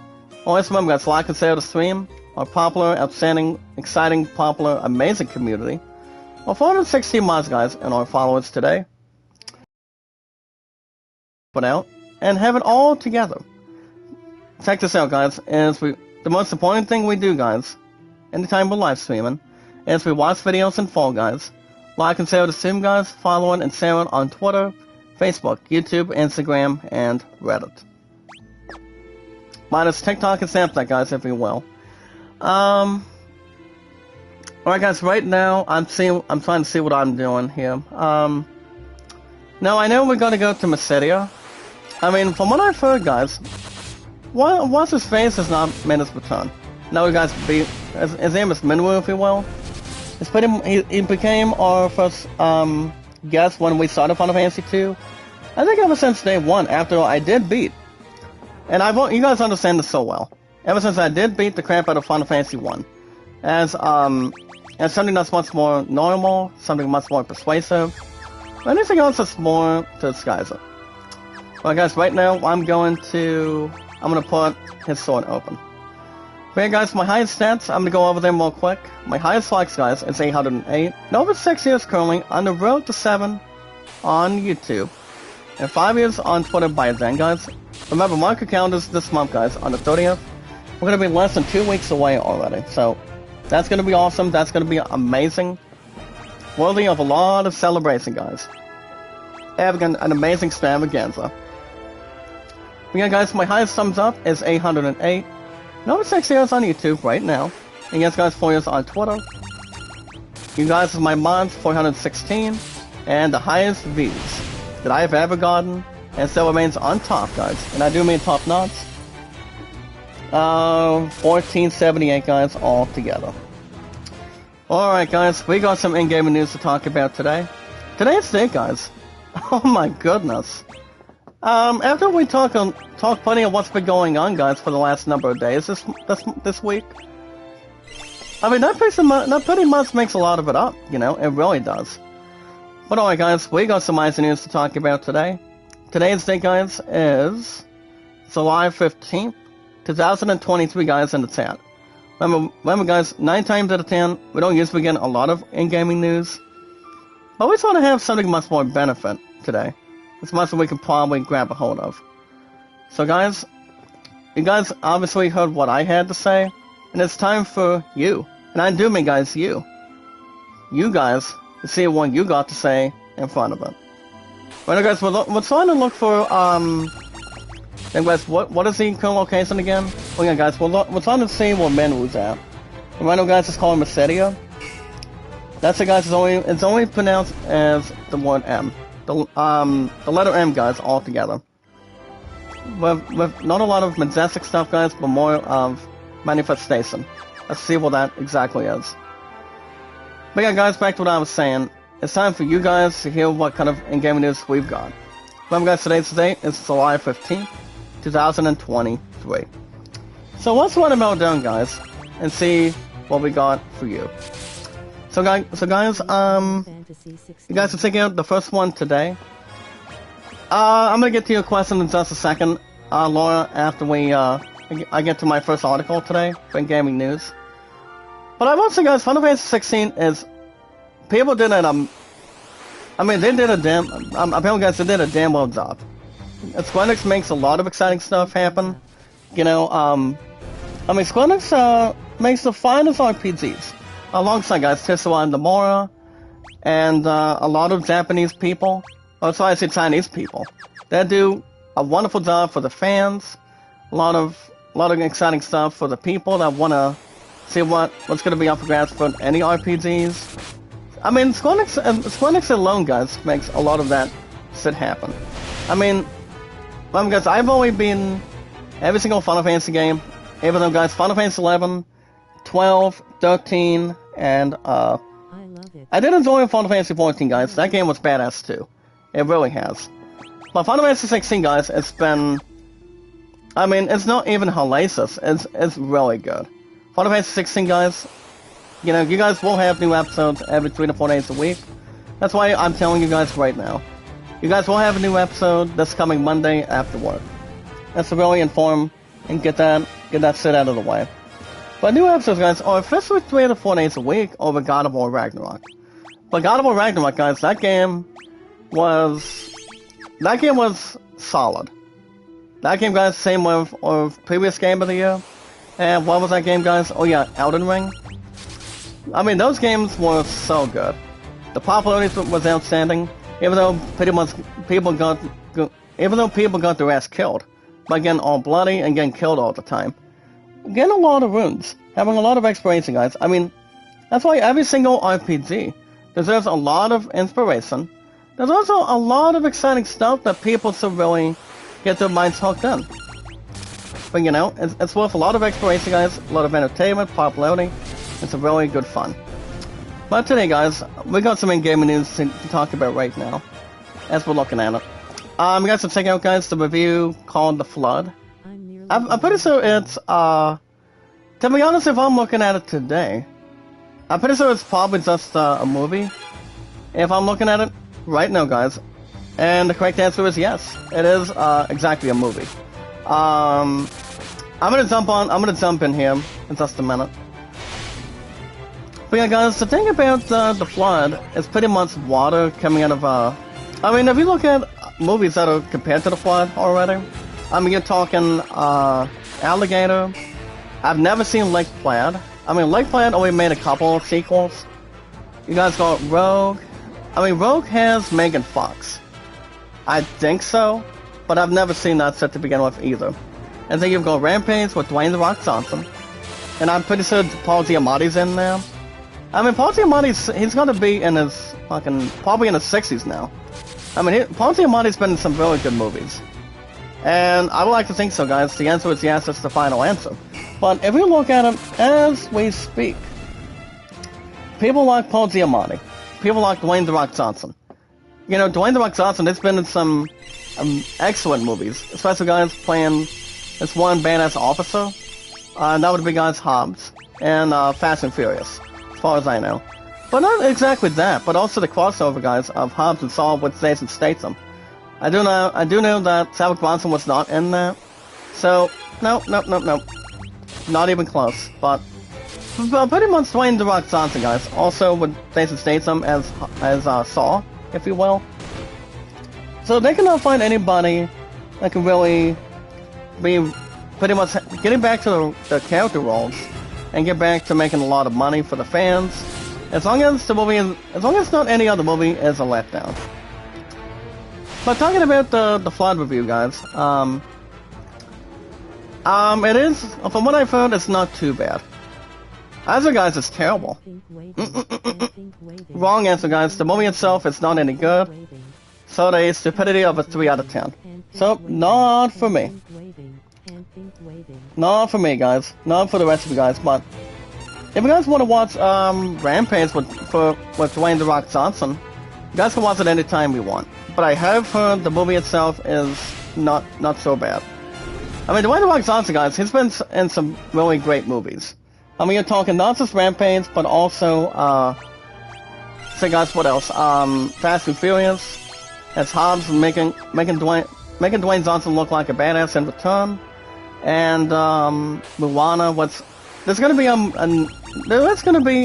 A: Always remember, guys, like and share the stream, our popular, outstanding, exciting, popular, amazing community. Our 460 mods, guys, and our followers today. Put out and have it all together. Check this out, guys. The most important thing we do, guys, anytime we're live streaming, is we watch videos in full, guys. Like and share the stream, guys. Following and sharing on Twitter, Facebook, YouTube, Instagram, and Reddit. Minus TikTok and Snapchat, guys, if you will. Alright, guys, right now, I'm trying to see what I'm doing here. Now, I know we're gonna go to Mysidia. I mean, from what I've heard, guys, what's his face is not Minus Baton. Now, you guys, his name is Minwu, if you will. He became our first guest when we started Final Fantasy II. I think ever since day one, after I did beat, and you guys understand this so well. Ever since I did beat the crap out of Final Fantasy I, as something that's much more normal, something much more persuasive, anything else that's more to disguise it. Well, guys, right now I'm gonna put his sword open. But yeah, guys, my highest stats, I'm gonna go over them real quick. My highest flex, guys, is 808. Nova 6 years currently, on the road to 7, on YouTube, and 5 years on Twitter by then, guys. Remember, mark your calendars this month, guys, on the 30th. We're going to be less than 2 weeks away already, so that's going to be awesome. That's going to be amazing. Worthy of a lot of celebration, guys. Having an amazing extravaganza. Yeah, guys, my highest thumbs up is 808. Number 6 years on YouTube right now. And yes, guys, 4 years on Twitter. You guys, is my mods, 416. And the highest views that I have ever gotten. And still remains on top, guys. And I do mean top notch. 1478, guys, all together. Alright, guys, we got some in-game news to talk about today. Today's day, guys. Oh my goodness. After we talk plenty of what's been going on, guys, for the last number of days this week. I mean, that pretty much makes a lot of it up, you know, it really does. But alright, guys, we got some nice news to talk about today. Today's date, guys, is July 15th, 2023, guys, in the chat. Remember, guys, 9 times out of 10, we don't usually get a lot of in-gaming news. But we just want to have something much more benefit today. As much as we can probably grab a hold of. So, guys, you guys obviously heard what I had to say, and it's time for you. And I do mean, guys, you guys, to see what you got to say in front of it. Right now, guys, we're trying to look for, then, guys, what is the current location again? Oh, yeah, guys, we're trying to see where Menru's at. And right now, guys, it's called Mercedia. That's it, guys, it's only pronounced as the word M. The letter M, guys, all together. With not a lot of majestic stuff, guys, but more of manifestation. Let's see what that exactly is. But yeah, guys, back to what I was saying. It's time for you guys to hear what kind of in-game news we've got. Remember, guys, today's date is July 15th, 2023. So let's run about down, guys, and see what we got for you. So guys, you guys are checking out the first one today. I'm gonna get to your question in just a second, Laura, after I get to my first article today for gaming news. But I will say, guys, Final Fantasy 16 is, people did it, I mean, they did a damn, apparently, guys, they did a damn well job. Square Enix makes a lot of exciting stuff happen, you know, I mean, Square Enix, makes the finest RPGs. Alongside, guys, Tetsuya and Nomura, and a lot of Japanese people, or sorry, I say Chinese people, that do a wonderful job for the fans. A lot of exciting stuff for the people that want to see what's going to be up for grabs for any RPGs. I mean, Square Enix alone, guys, makes a lot of that shit happen. I mean, guys, I've only been every single Final Fantasy game, even though, guys, Final Fantasy 11, 12, 13, and I did enjoy Final Fantasy 14, guys. That game was badass too. It really has. But Final Fantasy 16, guys, it's been, I mean, it's not even hellacious. It's really good. Final Fantasy 16, guys, you know, you guys will have new episodes every 3 to 4 days a week. That's why I'm telling you guys right now. You guys will have a new episode this coming Monday after work. That's to really inform and get that shit out of the way. But new episodes, guys, are officially 3 to 4 days a week over God of War Ragnarok. But God of War Ragnarok, guys, that game was solid. That game, guys, same with previous game of the year. And what was that game, guys? Oh yeah, Elden Ring. I mean, those games were so good. The popularity was outstanding, even though pretty much people got their ass killed by getting all bloody and getting killed all the time. Getting a lot of runes, having a lot of exploration, guys. I mean, that's why every single RPG deserves a lot of inspiration. There's also a lot of exciting stuff that people should really get their minds hooked in. But you know, it's worth a lot of exploration, guys, a lot of entertainment, popularity. It's a really good fun. But today, guys, we got some in-game news to talk about right now, as we're looking at it. You guys should check out, guys, the review called The Flood. I'm pretty sure it's, to be honest, if I'm looking at it today, I'm pretty sure it's probably just a movie. If I'm looking at it right now, guys. And the correct answer is yes. It is exactly a movie. I'm gonna jump in here in just a minute. But yeah, guys, the thing about the flood is pretty much water coming out of I mean, if you look at movies that are compared to The Flood already, I mean, you're talking Alligator. I've never seen Lake Plaid. I mean, Lake Plaid only made a couple of sequels. You guys got Rogue. I mean, Rogue has Megan Fox. I think so, but I've never seen that set to begin with either. And then you've got Rampage with Dwayne "The Rock" Johnson. And I'm pretty sure Paul Giamatti's in there. I mean, Paul Giamatti's, he's gonna be in his fucking, probably in his 60s now. I mean, Paul Giamatti's been in some really good movies. And I would like to think so, guys. The answer is yes, it's the final answer. But if we look at him as we speak, people like Paul Giamatti, people like Dwayne "The Rock" Johnson. You know, Dwayne "The Rock" Johnson has been in some excellent movies, especially guys playing this one badass officer. That would be guys Hobbs and Fast and Furious, as far as I know. But not exactly that, but also the crossover guys of Hobbs and Shaw with Jason Statham. I do know that Savage Bronson was not in that. So, no. Not even close. But pretty much Dwayne "The Rock" Johnson, guys. Also with Jason Statham as Saw, if you will. So they cannot find anybody that can really be pretty much getting back to the character roles and get back to making a lot of money for the fans. As long as not any other movie is a letdown. But talking about the Flood review, guys, it is, from what I've heard, it's not too bad. Answer, guys, it's terrible. Wrong answer, guys. The movie itself is not any good. So the stupidity of a 3 out of 10. So, not for me. Not for me, guys. Not for the rest of you guys, but if you guys want to watch Rampage with Dwayne "The Rock" Johnson, you guys can watch it anytime you want. But I have heard the movie itself is not so bad. I mean, Dwayne "The Rock" Johnson, guys, he's been in some really great movies. I mean, you're talking not just Rampage, but also, say guys, what else? Fast and Furious. As Hobbs making Dwayne Johnson look like a badass in return. And Moana, there's gonna be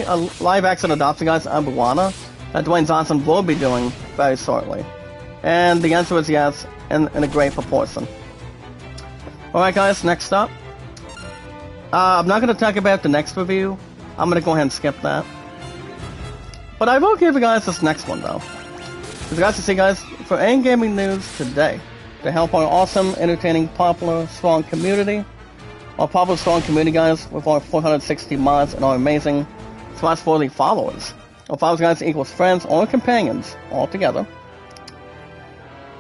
A: a live action adoption, guys, on Moana that Dwayne Johnson will be doing very shortly. And the answer is yes, in a great proportion. Alright guys, next up. I'm not gonna talk about the next review. I'm gonna go ahead and skip that. But I will give you guys this next one though. As you guys can see, guys, for any gaming news today, to help our awesome, entertaining, popular, strong community. Our popular, strong community, guys, with our 460 mods and our amazing /40 followers. Our followers, guys, equals friends or companions, all together.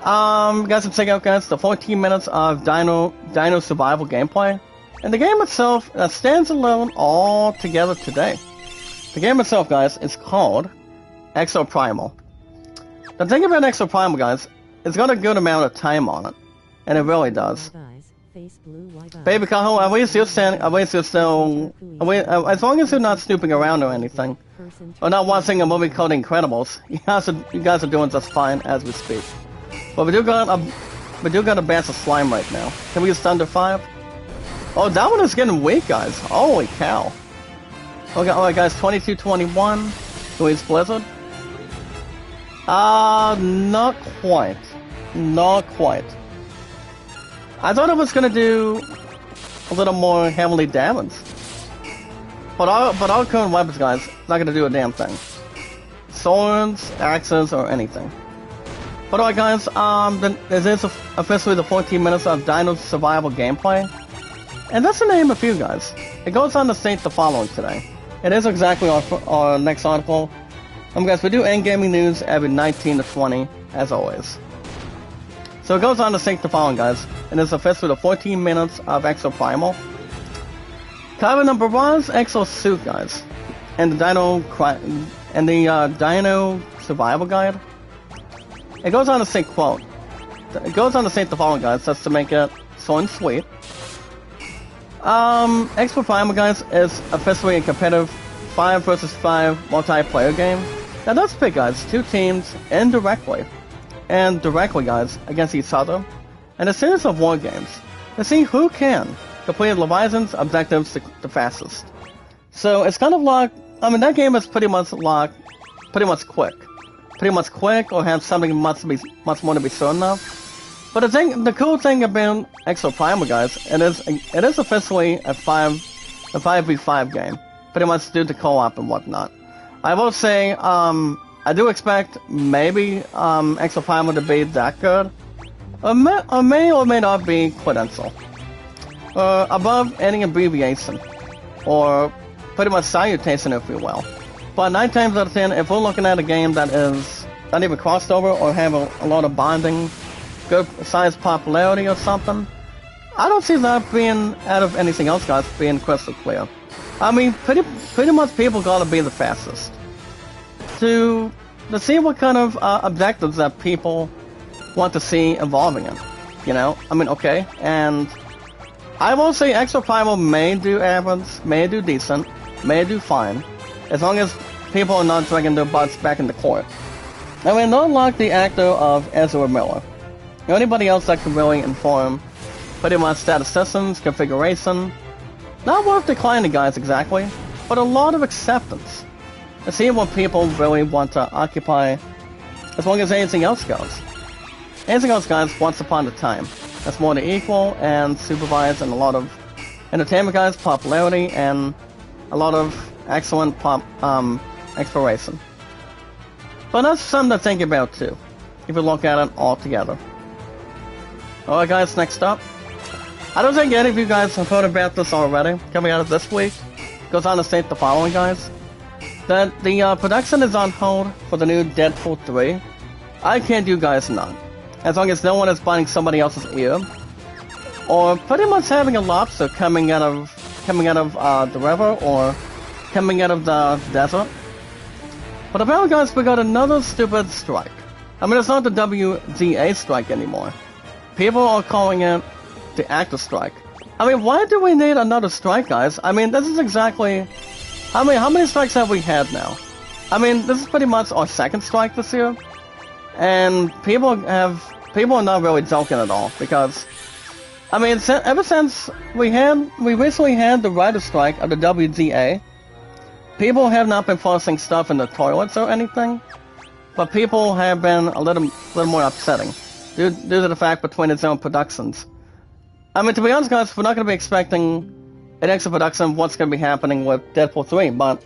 A: You guys can check out, guys, the 14 minutes of Dino Survival gameplay. And the game itself stands alone all together today. The game itself, guys, is called Exoprimal. The thing about Exoprimal, guys, it's got a good amount of time on it, and it really does. Baby Cajo, at least you're still, as long as you're not snooping around or anything, or not watching a movie called Incredibles, you guys are doing just fine as we speak. But we do got a batch of slime right now. Can we use Thunder 5? Oh, that one is getting weak, guys. Holy cow. Okay, alright guys, 2221. Louise Blizzard. Not quite. Not quite. I thought it was gonna do a little more heavily damage. But our current weapons, guys, not gonna do a damn thing. Swords, axes, or anything. But alright guys, this is officially the 14 minutes of Dino Survival gameplay. And that's to name a few, guys. It goes on to state the following today. It is exactly our next article. Guys, we do end gaming news every 19 to 20, as always. So it goes on to state the following, guys. It is officially the 14 minutes of Exoprimal. Cover number 1 is Exosuit, guys. And the Dino Survival Guide. It goes on to say, quote, it goes on to say the following, guys, that's to make it short and sweet. Exoprimal, guys, is officially a competitive 5 versus 5 multiplayer game that does pit, guys, 2 teams indirectly and directly, guys, against each other in a series of war games to see who can complete Leviathan's objectives the fastest. So it's kind of like, I mean, that game is pretty much quick. pretty much quick or have something much more to be certain of. But the cool thing about Exo Primal, guys, it is officially a 5v5 game, pretty much due to co-op and whatnot. I will say, I do expect maybe Exo Primal to be that good, or may or may not be credential, above any abbreviation, or pretty much salutation, if you will. But 9 times out of 10, if we're looking at a game that is not even crossed over or have a lot of bonding, good size popularity or something, I don't see that being out of anything else, guys, being crystal clear. I mean, pretty much people gotta be the fastest to see what kind of objectives that people want to see evolving in. You know, I mean, okay, and I will say Exo Primal may do average, may do decent, may do fine, as long as people are not dragging their butts back into court. I mean, not like the actor of Ezra Miller. Anybody else that can really inform pretty much statisticians, configuration. Not worth declining, guys, exactly, but a lot of acceptance. To see what people really want to occupy, as long as anything else goes. Anything else, guys, once upon a time. That's more to equal and supervise and a lot of entertainment, guys, popularity, and a lot of excellent exploration. But that's something to think about, too, if you look at it all together. Alright, guys, next up. I don't think any of you guys have heard about this already, coming out of this week. Goes on to state the following, guys. That the production is on hold for the new Deadpool 3. I can't you guys not. As long as no one is biting somebody else's ear. Or pretty much having a lobster coming out of the river or coming out of the desert. But apparently, guys, we got another stupid strike. I mean, it's not the WGA strike anymore. People are calling it the actor strike. I mean, why do we need another strike, guys? I mean, this is exactly... How many strikes have we had now? I mean, this is pretty much our second strike this year. And people are not really joking at all, because... I mean, ever since we recently had the writer's strike of the WGA, people have not been forcing stuff in the toilets or anything, but people have been a little more upsetting, due to the fact between its own productions. I mean, to be honest, guys, we're not going to be expecting an extra production of what's going to be happening with Deadpool 3, but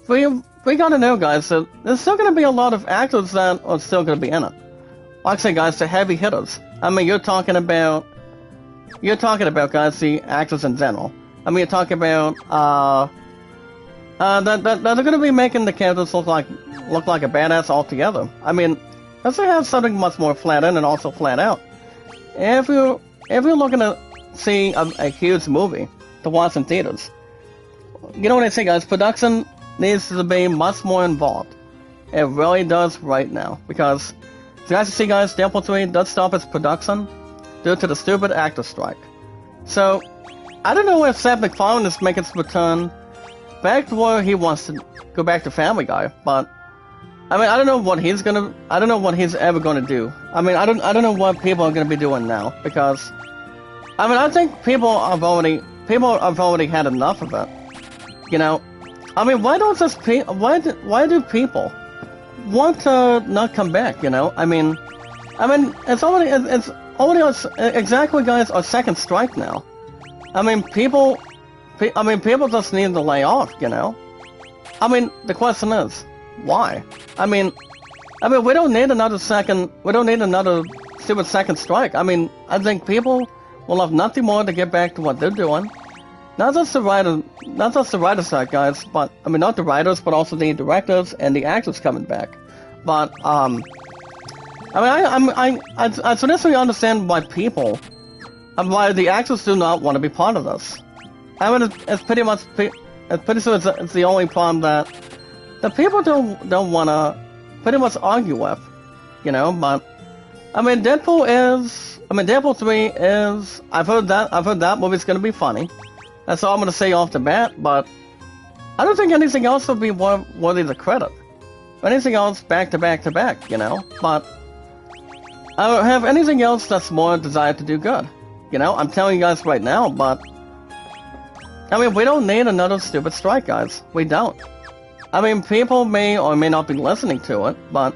A: we got to know, guys, that there's still going to be a lot of actors that are still going to be in it. Like I say, guys, the heavy hitters. I mean, you're talking about, guys, the actors in general. I mean, you're talking about, that they're going to be making the characters look like a badass altogether. I mean, let's say have something much more flat in and also flat out. If you're looking to see a huge movie to watch in theaters, you know what I say, guys? Production needs to be much more involved. It really does right now, because as you guys can see, guys, Deadpool 3 does stop its production due to the stupid actor strike. So I don't know if Seth MacFarlane is making his return back to where he wants to go back to Family Guy, but I mean, I don't know what he's ever gonna do. I mean, I don't know what people are gonna be doing now, because I mean, I think people have already had enough of it. You know, I mean, why do people want to not come back? You know, I mean, it's already exactly, guys, our second strike now. I mean, people just need to lay off. You know, I mean, the question is, why? I mean, we don't need another stupid second strike. I mean, I think people will have nothing more to get back to what they're doing. Not just the writer side, guys, but I mean, not the writers, but also the directors and the actors coming back. But I seriously understand why why the actors do not want to be part of this. I mean, it's pretty sure it's the only problem that the people don't want to pretty much argue with, you know. But I mean, Deadpool 3 is. I've heard that movie's gonna be funny. That's all I'm gonna say off the bat. But I don't think anything else would be worthy of the credit. Anything else back to back to back, you know. But I don't have anything else that's more desired to do good. You know, I'm telling you guys right now. But I mean, we don't need another stupid strike, guys. We don't. I mean, people may or may not be listening to it, but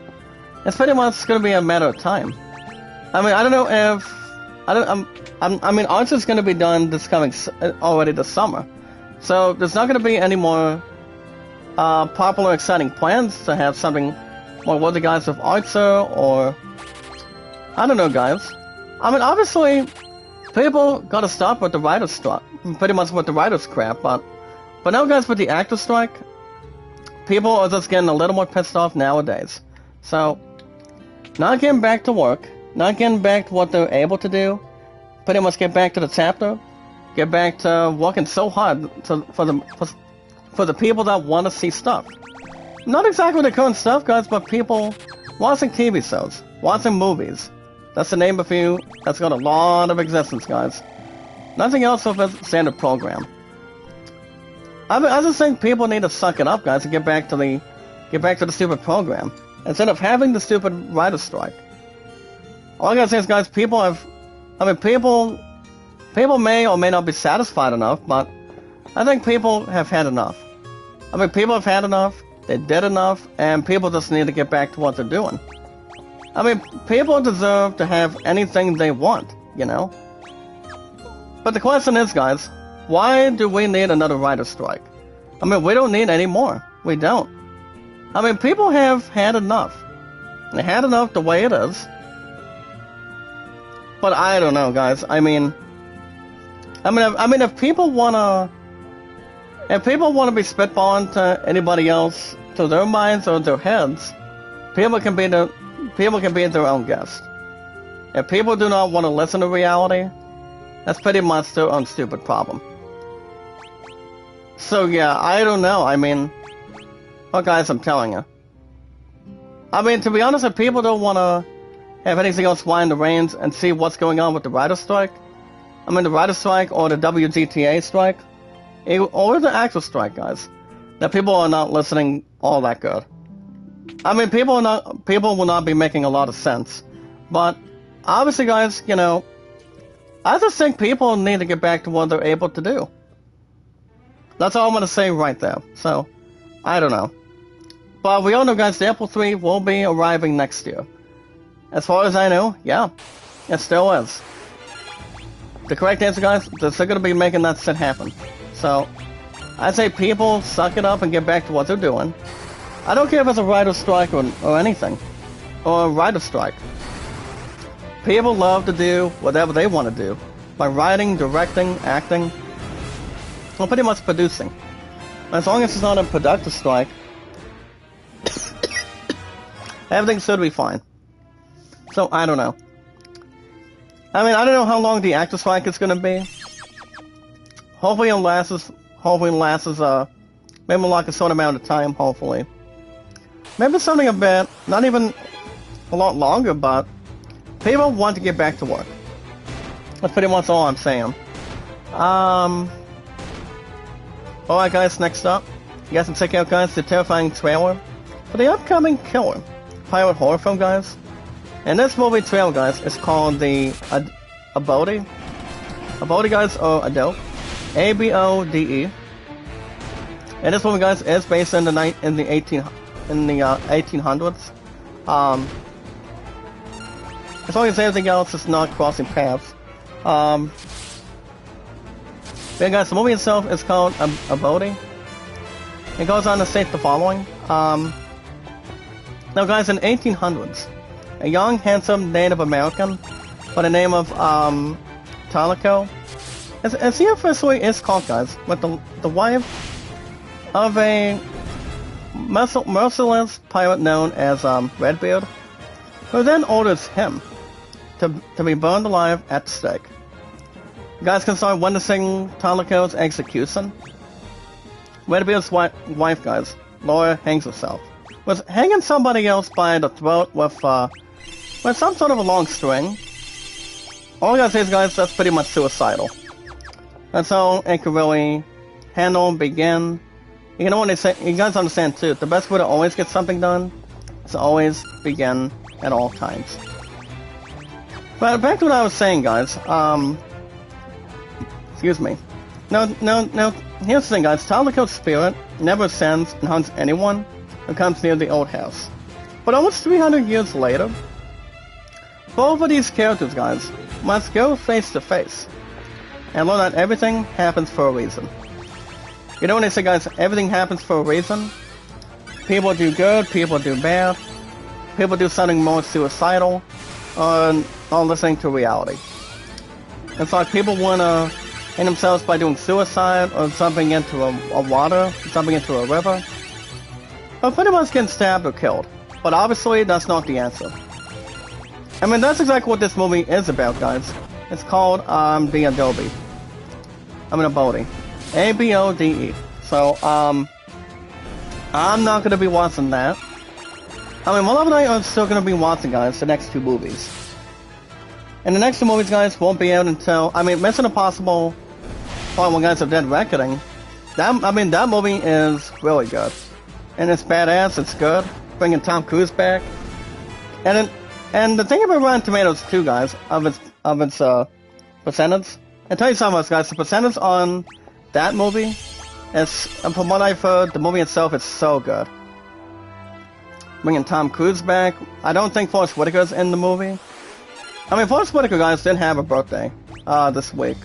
A: It's pretty much going to be a matter of time. I mean, I don't know if I mean, Arts is going to be done this coming already this summer, so there's not going to be any more popular, exciting plans to have something more with the guys with Artser or I don't know, guys. I mean, obviously, people got to stop with the writer's strike, pretty much with the writer's crap, but now, guys, with the actor strike, people are just getting a little more pissed off nowadays. So, not getting back to work, not getting back to what they're able to do, pretty much get back to the chapter, get back to working so hard for the people that want to see stuff. Not exactly the current stuff, guys, but people watching TV shows, watching movies. That's the name of a few that's got a lot of existence, guys. Nothing else of a standard program. I just think people need to suck it up, guys, and get back to the stupid program instead of having the stupid writer's strike. All I gotta say is, guys, people may or may not be satisfied enough, but I think people have had enough. I mean, people have had enough, they did enough, and people just need to get back to what they're doing. I mean, people deserve to have anything they want, you know? But the question is, guys, why do we need another writer's strike? I mean, we don't need any more. We don't. I mean, people have had enough. They had enough the way it is. But I don't know, guys. I mean, if people wanna be spitballing to anybody else, to their minds or their heads, people can be their own guest. If people do not want to listen to reality, that's pretty much their own stupid problem. So yeah, I don't know. I mean, well, guys, I'm telling you. I mean, to be honest, if people don't want to have anything else fly in the reins and see what's going on with the writer's strike, I mean, the writer's strike or the WGTA strike, or the actual strike, guys, that people are not listening all that good. I mean, people will not be making a lot of sense, but obviously, guys, you know, I just think people need to get back to what they're able to do. That's all I'm gonna say right there. So, I don't know. But we all know, guys, the Apple III will be arriving next year. As far as I know, yeah, it still is. The correct answer, guys, they're still gonna be making that shit happen. So, I say people suck it up and get back to what they're doing. I don't care if it's a writer's strike or anything. Or a writer's strike. People love to do whatever they want to do. By writing, directing, acting, or pretty much producing. As long as it's not a productive strike, everything should be fine. So, I don't know. I mean, I don't know how long the actor strike is going to be. Hopefully it lasts, maybe like a certain amount of time, hopefully. Maybe something a bit, not even a lot longer, but people want to get back to work. That's pretty much all I'm saying. Alright, guys, next up, you guys can check out, guys, the terrifying trailer for the upcoming Killer pirate horror film, guys. And this movie trailer, guys, is called the Abode. Abode, guys, or Adele. A-B-O-D-E. And this movie, guys, is based in the 1800s. As long as everything else is not crossing paths. Yeah, guys, the movie itself is called Abode. It goes on to state the following. Now, guys, in 1800s, a young, handsome Native American by the name of Talico, as he officially is called, guys, with the wife of a merciless pirate known as Redbeard, who then orders him to be burned alive at the stake. You guys can start witnessing Talico's execution. Redbeard's wife, guys, Laura, hangs herself. Was hanging somebody else by the throat with some sort of a long string. All I gotta say is, guys, that's pretty much suicidal. That's how it could really handle and begin. You know what they say, you guys understand too, the best way to always get something done is to always begin at all times. But back to what I was saying, guys, excuse me. Now, here's the thing, guys, Talico's spirit never sends and hunts anyone who comes near the old house. But almost 300 years later, both of these characters, guys, must go face to face and learn that everything happens for a reason. You know when they say, guys, everything happens for a reason? People do good, people do bad, people do something more suicidal, or listening to reality. It's like people want to end themselves by doing suicide, or jumping into a water, jumping into a river, or pretty much getting stabbed or killed. But obviously, that's not the answer. I mean, that's exactly what this movie is about, guys. It's called, The Adobe. Abode. A-B-O-D-E. So, I'm not gonna be watching that. I mean, Love and I are still gonna be watching, guys, the next two movies. And the next two movies, guys, won't be out until, I mean, Mission Impossible Part 1, guys, of Dead Reckoning. That movie is really good. And it's badass, it's good. Bringing Tom Cruise back. And the thing about Rotten Tomatoes, too, guys, of its percentage, I'll tell you something else, guys, the percentage on that movie is, and from what I've heard, the movie itself is so good. Bringing Tom Cruise back. I don't think Forrest Whitaker's in the movie. I mean, Forrest Whitaker, guys, did have a birthday, this week.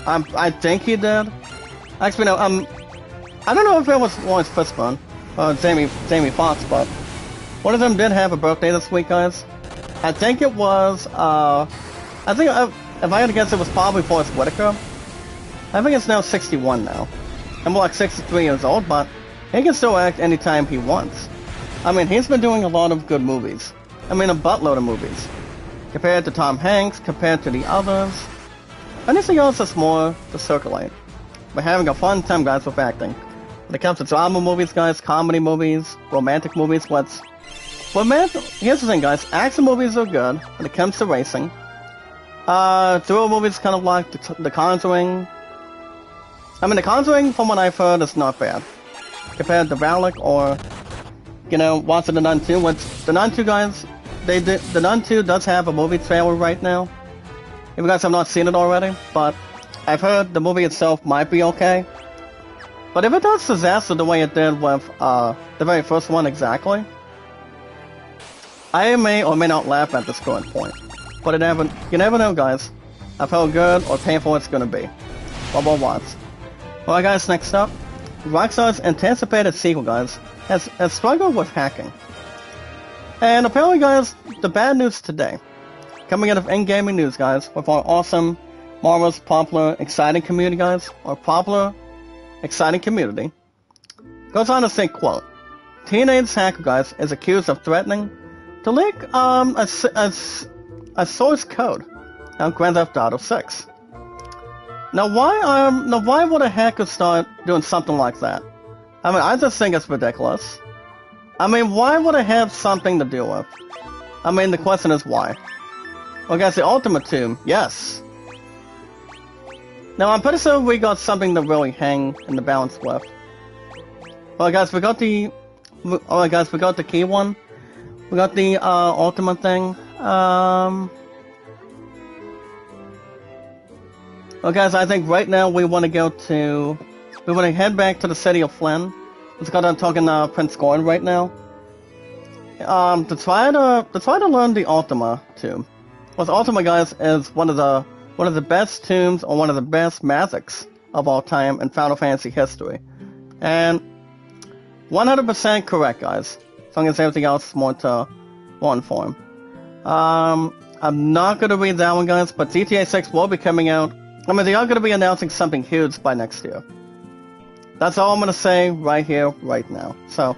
A: I think he did. Actually, no, I don't know if it was Lawrence Fishburne, or Jamie Foxx, but one of them did have a birthday this week, guys. I think it was, if I had to guess, it was probably Forrest Whitaker. I think it's now 61 now. I'm like 63 years old, but he can still act anytime he wants. I mean, he's been doing a lot of good movies. I mean, a buttload of movies. Compared to Tom Hanks, compared to the others. Anything else that's more to circulate. We're having a fun time, guys, with acting. When it comes to drama movies, guys, comedy movies, romantic movies, here's the thing, guys. Action movies are good when it comes to racing. Thriller movies kind of like The Conjuring. I mean, The Conjuring, from what I've heard, is not bad. Compared to Valak or, you know, watching The Nun 2, which The Nun 2, guys, The Nun 2 does have a movie trailer right now. If you guys have not seen it already, but I've heard the movie itself might be okay. But if it does disaster the way it did with the very first one exactly, I may or may not laugh at this current point. But you never know, guys, of how good or painful it's gonna be. But we'll watch. Alright, guys, next up, Rockstar's anticipated sequel, guys, has struggled with hacking. And apparently, guys, the bad news today, coming out of in-gaming news, guys, with our awesome, marvelous, popular, exciting community, guys, our popular, exciting community, goes on to say, quote, teenage hacker, guys, is accused of threatening to leak a source code on Grand Theft Auto 6. Now why would a hacker start doing something like that? I mean, I just think it's ridiculous. I mean, why would it have something to do with? I mean, the question is why. Well, guys, the Ultimate Tomb, yes. Now, I'm pretty sure we got something to really hang in the balance with. Well, guys, we got the key one. We got the Ultimate thing. Well, guys, I think right now we want to head back to the city of Flynn. Let's go down talking to Prince Gordon right now. To try to learn the Ultima tomb. Well, the Ultima, guys, is one of the best tombs or one of the best magics of all time in Final Fantasy history. And 100% correct, guys. As long as everything else is more informed. I'm not gonna read that one, guys, but GTA 6 will be coming out. I mean, they are gonna be announcing something huge by next year. That's all I'm gonna say right here, right now. So,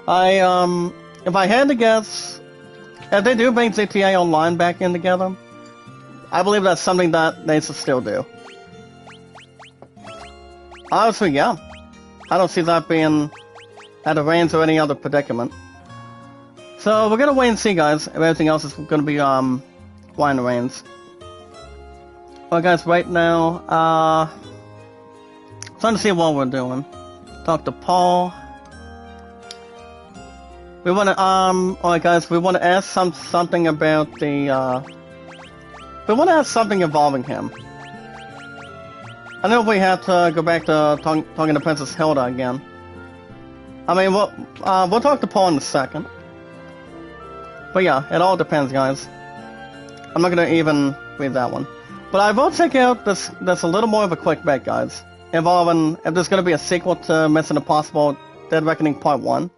A: if I had to guess, if they do bring GTA Online back in together, I believe that's something that they should still do. Honestly, yeah. I don't see that being at a range or any other predicament. So, we're gonna wait and see, guys, if everything else is gonna be, flying the reins. Well, guys, right now, trying to see what we're doing. Talk to Paul. We wanna, alright, guys, we wanna ask something about the, we wanna ask something involving him. I know we have to go back to talking to Princess Hilda again. I mean, we'll talk to Paul in a second. But yeah, it all depends, guys. I'm not gonna even read that one. But I will check out this. That's a little more of a quick bet, guys. Involving if there's gonna be a sequel to Mission Impossible: Dead Reckoning Part 1.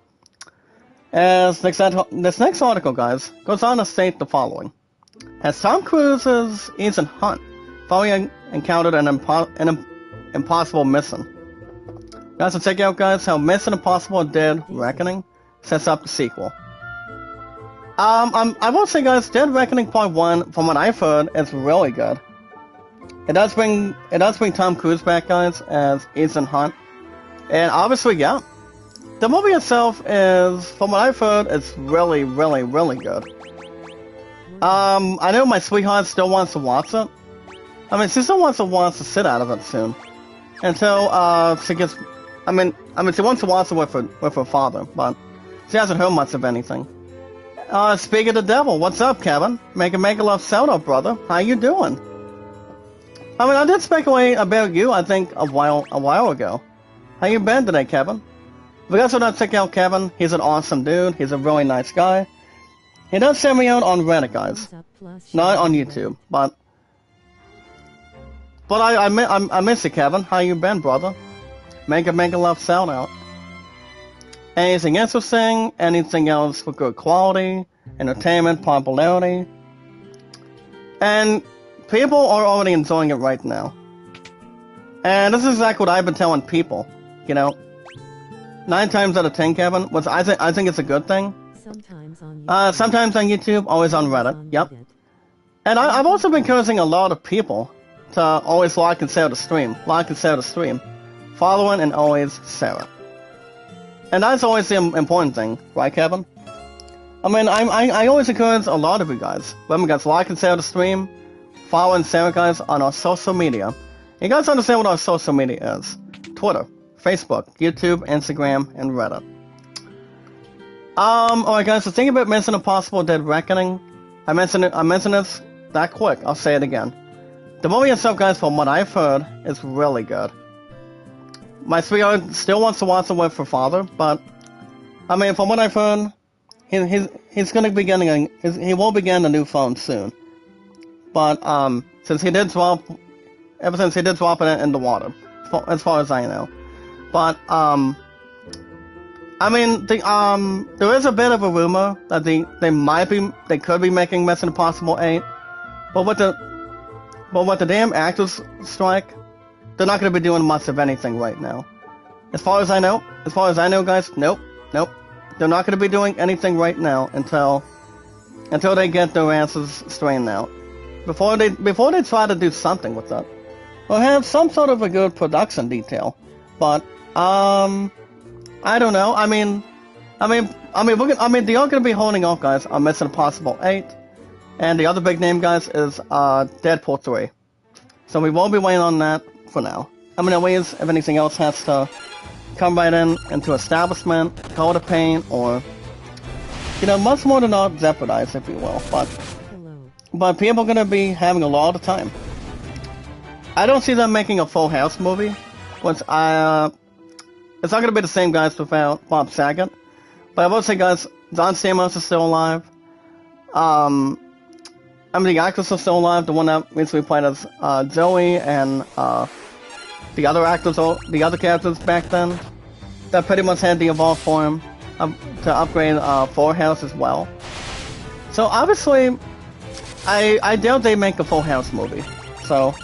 A: As this next article, guys, goes on to state the following: as Tom Cruise's Ethan Hunt finally encountered an impossible mission. Guys, so check out, guys, how Mission Impossible: Dead Reckoning sets up the sequel. I will say, guys, Dead Reckoning Part 1, from what I've heard, is really good. It does bring Tom Cruise back, guys, as Ethan Hunt. And obviously, yeah, the movie itself is, from what I've heard, it's really, really, really good. I know my sweetheart still wants to watch it. I mean, she still wants to sit out of it soon. Until, she gets, I mean, she wants to watch it with her father, but she hasn't heard much of anything. Speak of the devil, what's up, Kevin? Make a love shout out, brother. How you doing? I mean, I did speculate about you, I think, a while ago. How you been today, Kevin? If you guys would not check out Kevin, he's an awesome dude. He's a really nice guy. He does send me out on Reddit, guys. Not on YouTube, but I miss you, Kevin. How you been, brother? Make a love shout out. Anything interesting? Anything else with good quality, entertainment, popularity? And people are already enjoying it right now. And this is exactly what I've been telling people. You know, 9 times out of 10, Kevin, which I think it's a good thing. Sometimes on YouTube, always on Reddit. Yep. And I've also been encouraging a lot of people to always like and share the stream. Like and share the stream. Following and always share it. And that's always the important thing, right, Kevin? I mean, I always encourage a lot of you guys. Remember, guys, like and share the stream. Follow and share, guys, on our social media. You guys understand what our social media is. Twitter, Facebook, YouTube, Instagram, and Reddit. Alright, guys, so think about Mission Impossible: Dead Reckoning. I mentioned this that quick. I'll say it again. The movie itself, guys, from what I've heard, is really good. My sweetheart still wants to watch it with her father, but I mean, from what I've heard, he's going to be getting he will be getting a new phone soon. But ever since he did drop it in the water, as far as I know. But I mean, there is a bit of a rumor that they could be making Mission Impossible 8, but with the damn actors strike, they're not going to be doing much of anything right now. As far as I know, guys, nope. They're not going to be doing anything right now until they get their asses straightened out. Before they try to do something with that, or have some sort of a good production detail. But I don't know. I mean, they are going to be holding off, guys, on Mission Impossible 8, and the other big name, guys, is Deadpool 3. So we won't be waiting on that for now. I mean, anyways, if anything else has to come right into establishment, Code of Pain, or, you know, much more than not jeopardize, if you will. But people are going to be having a lot of time. I don't see them making a Full House movie, which it's not going to be the same guys without Bob Saget. But I will say, guys, John Stamos is still alive. I mean, the actress is still alive, the one that recently played as Zoe, and the other characters back then, that pretty much had the evolve form to upgrade Full House as well. So obviously, I doubt they make a Full House movie. So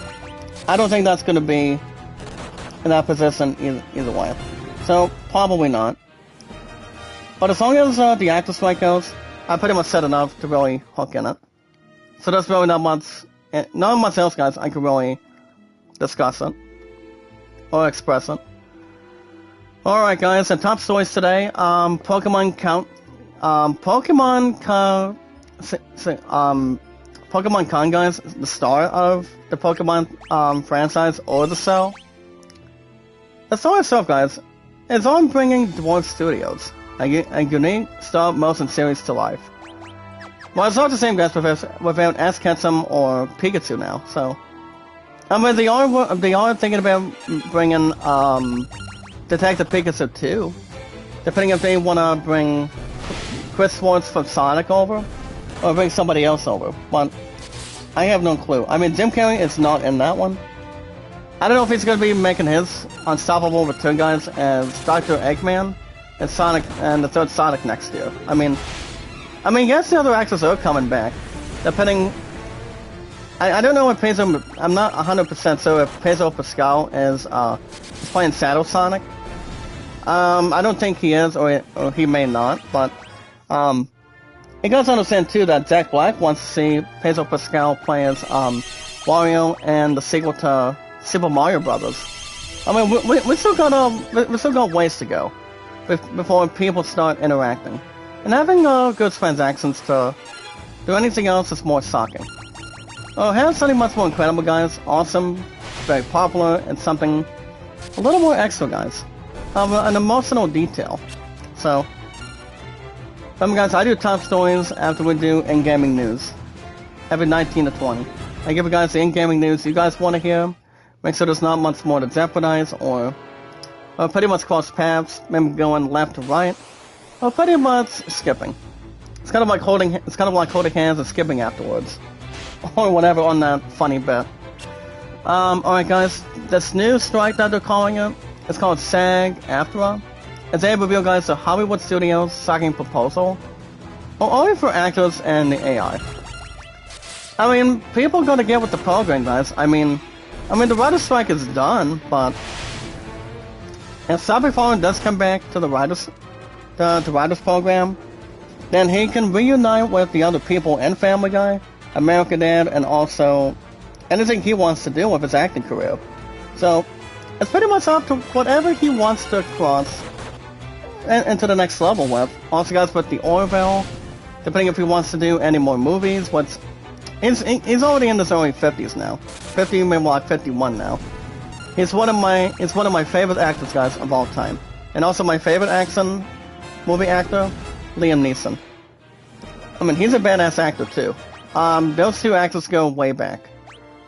A: I don't think that's going to be in that position either way. So probably not. But as long as the actor strike goes, I pretty much set enough to really hook in it. So there's really not much else, guys, I can really discuss it or express it. Alright, guys, the top stories today. Pokemon Con, guys, the star of the Pokemon franchise or the show. The story itself, guys, is on bringing Dwarf Studios, a unique stop-motion series to life. Well, it's not the same, guys, without Ash Ketchum or Pikachu now, so... I mean, they are thinking about bringing, Detective Pikachu 2. Depending if they want to bring Chris Schwartz from Sonic over. or bring somebody else over, but I have no clue. I mean, Jim Carrey is not in that one. I don't know if he's going to be making his Unstoppable return, guys, as Dr. Eggman and Sonic and the third Sonic next year. I mean, yes, the other actors are coming back, depending. I don't know if Pedro. I'm not 100% sure if Pedro Pascal is playing Shadow Sonic. I don't think he is, or he may not, but you guys understand too that Jack Black wants to see Pedro Pascal play as Wario and the sequel to Super Mario Brothers. I mean, we still got ways to go before people start interacting, and having good transactions to do anything else is more shocking. Here's something much more incredible, guys. Awesome, very popular, and something a little more extra, guys. An emotional detail. So, remember, guys, I do top stories after we do in-gaming news. Every 19 to 20. I give you guys the in-gaming news you guys want to hear. Make sure there's not much more to jeopardize, or pretty much cross paths, maybe going left to right, or pretty much skipping. It's kind of like holding hands and skipping afterwards. Or whatever on that funny bit. Alright guys, this new strike that they're calling it, it's called SAG-AFTRA. As they reveal, guys, the Hollywood studios striking proposal, only for actors and the AI. I mean, people gotta get with the program, guys. I mean, the writer's strike is done, but if Sabi Fallon does come back to the writers program, then he can reunite with the other people in Family Guy, American Dad, and also anything he wants to do with his acting career. So, it's pretty much up to whatever he wants to cross into the next level with. Also, guys, with the Orville, depending if he wants to do any more movies, he's already in his early 50s now. 50, maybe like 51 now. He's one of my favorite actors, guys, of all time. And also my favorite movie actor, Liam Neeson. I mean, he's a badass actor too. Those two actors go way back.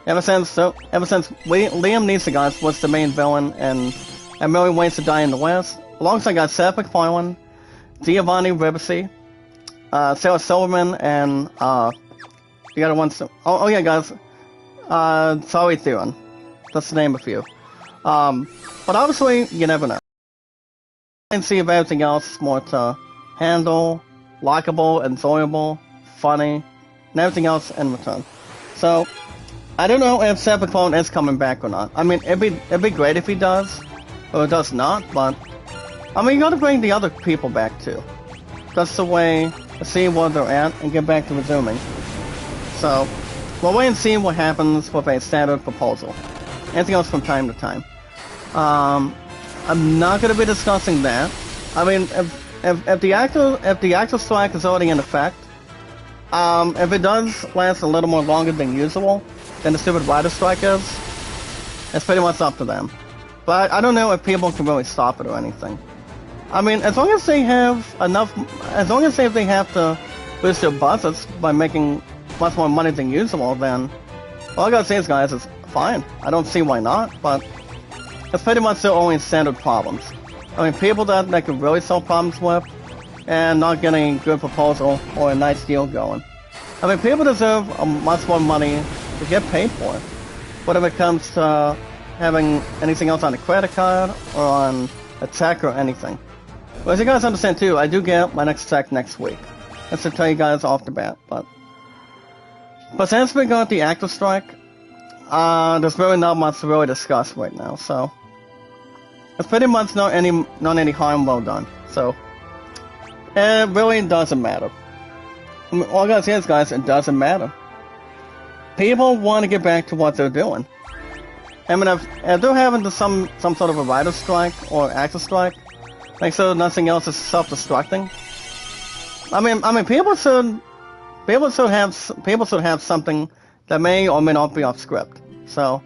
A: Ever since Liam Neeson, guys, was the main villain in A Million Ways to Die in the West, alongside guys Seth MacFarlane, Giovanni Ribisi, Sarah Silverman, and the other ones. Oh yeah, guys, Sorry Theron. That's to name a few. But obviously, you never know. I can see if everything else is more to handle, likable, enjoyable, funny, and everything else in return. So, I don't know if Seth MacFarlane is coming back or not. I mean, it'd be great if he does, or does not, but I mean, you gotta bring the other people back too. That's the way to see where they're at and get back to resuming. So, we'll wait and see what happens with a standard proposal. Anything else from time to time. I'm not gonna be discussing that. I mean, if the actor strike is already in effect, if it does last a little more longer than usual, than the stupid writer strike is, it's pretty much up to them. But I don't know if people can really stop it or anything. I mean, as long as they have they have to boost their budgets by making much more money than usual, then all I gotta say is, guys, it's fine. I don't see why not, but it's pretty much their only standard problems. I mean, people that they can really solve problems with, and not getting a good proposal or a nice deal going. I mean, people deserve much more money to get paid for it. Whether it comes to having anything else on a credit card or on a check or anything. Well, as you guys understand too, I do get my next check next week. That's to tell you guys off the bat, but since we got the actor strike, there's really not much to really discuss right now, so it's pretty much not any harm well done. So it really doesn't matter. I mean, all I gotta say is, guys, it doesn't matter. People want to get back to what they're doing. I mean, if they're having some sort of a writer's strike or actor strike, like so nothing else is self-destructing. I mean, people should have something that may or may not be off script. So,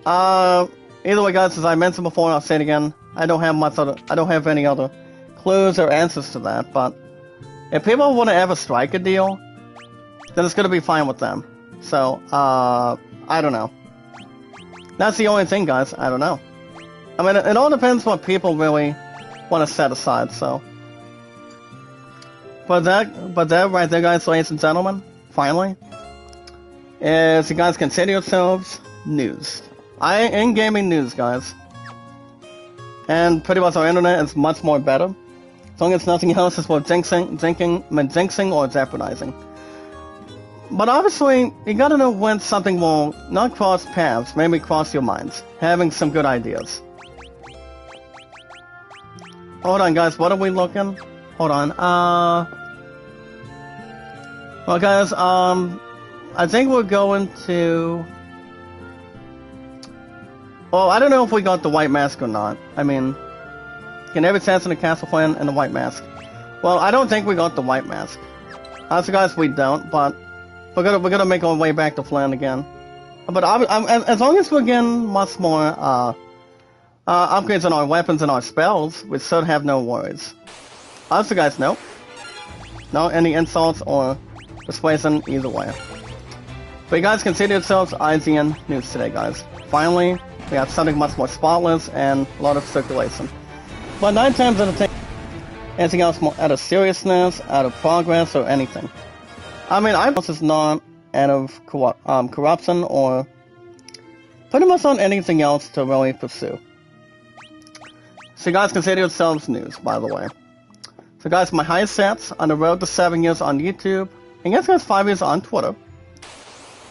A: either way, guys, as I mentioned before, I'll say it again. I don't have any other clues or answers to that. But if people want to ever strike a deal, then it's gonna be fine with them. So, I don't know. That's the only thing, guys. I don't know. I mean, it all depends what people really want to set aside. So, But that right there, guys, ladies and gentlemen, finally, is you guys consider yourselves news. In gaming news, guys. And pretty much our internet is much more better. As long as nothing else is worth jinxing or jeopardizing. But obviously, you gotta know when something will not cross paths, maybe cross your minds. Having some good ideas. Hold on, guys, what are we looking? Hold on, well, guys, I think we're going to... Well, I don't know if we got the white mask or not. I mean, can every chance in the castle plan and the white mask. Well, I don't think we got the white mask. Honestly, guys, we don't, but we're gonna make our way back to Flan again. But as long as we're getting much more upgrades on our weapons and our spells, we should have no worries. Honestly, guys, no. No any insults or persuasion either way. But you guys consider yourselves IGN news today, guys. Finally, we have something much more spotless and a lot of circulation. But 9 times out of 10, anything else more out of seriousness, out of progress, or anything. I mean, this is not out of corruption or pretty much not anything else to really pursue. So you guys consider yourselves news, by the way. So guys, my highest stats on the road to 7 years on YouTube, and guys 5 years on Twitter.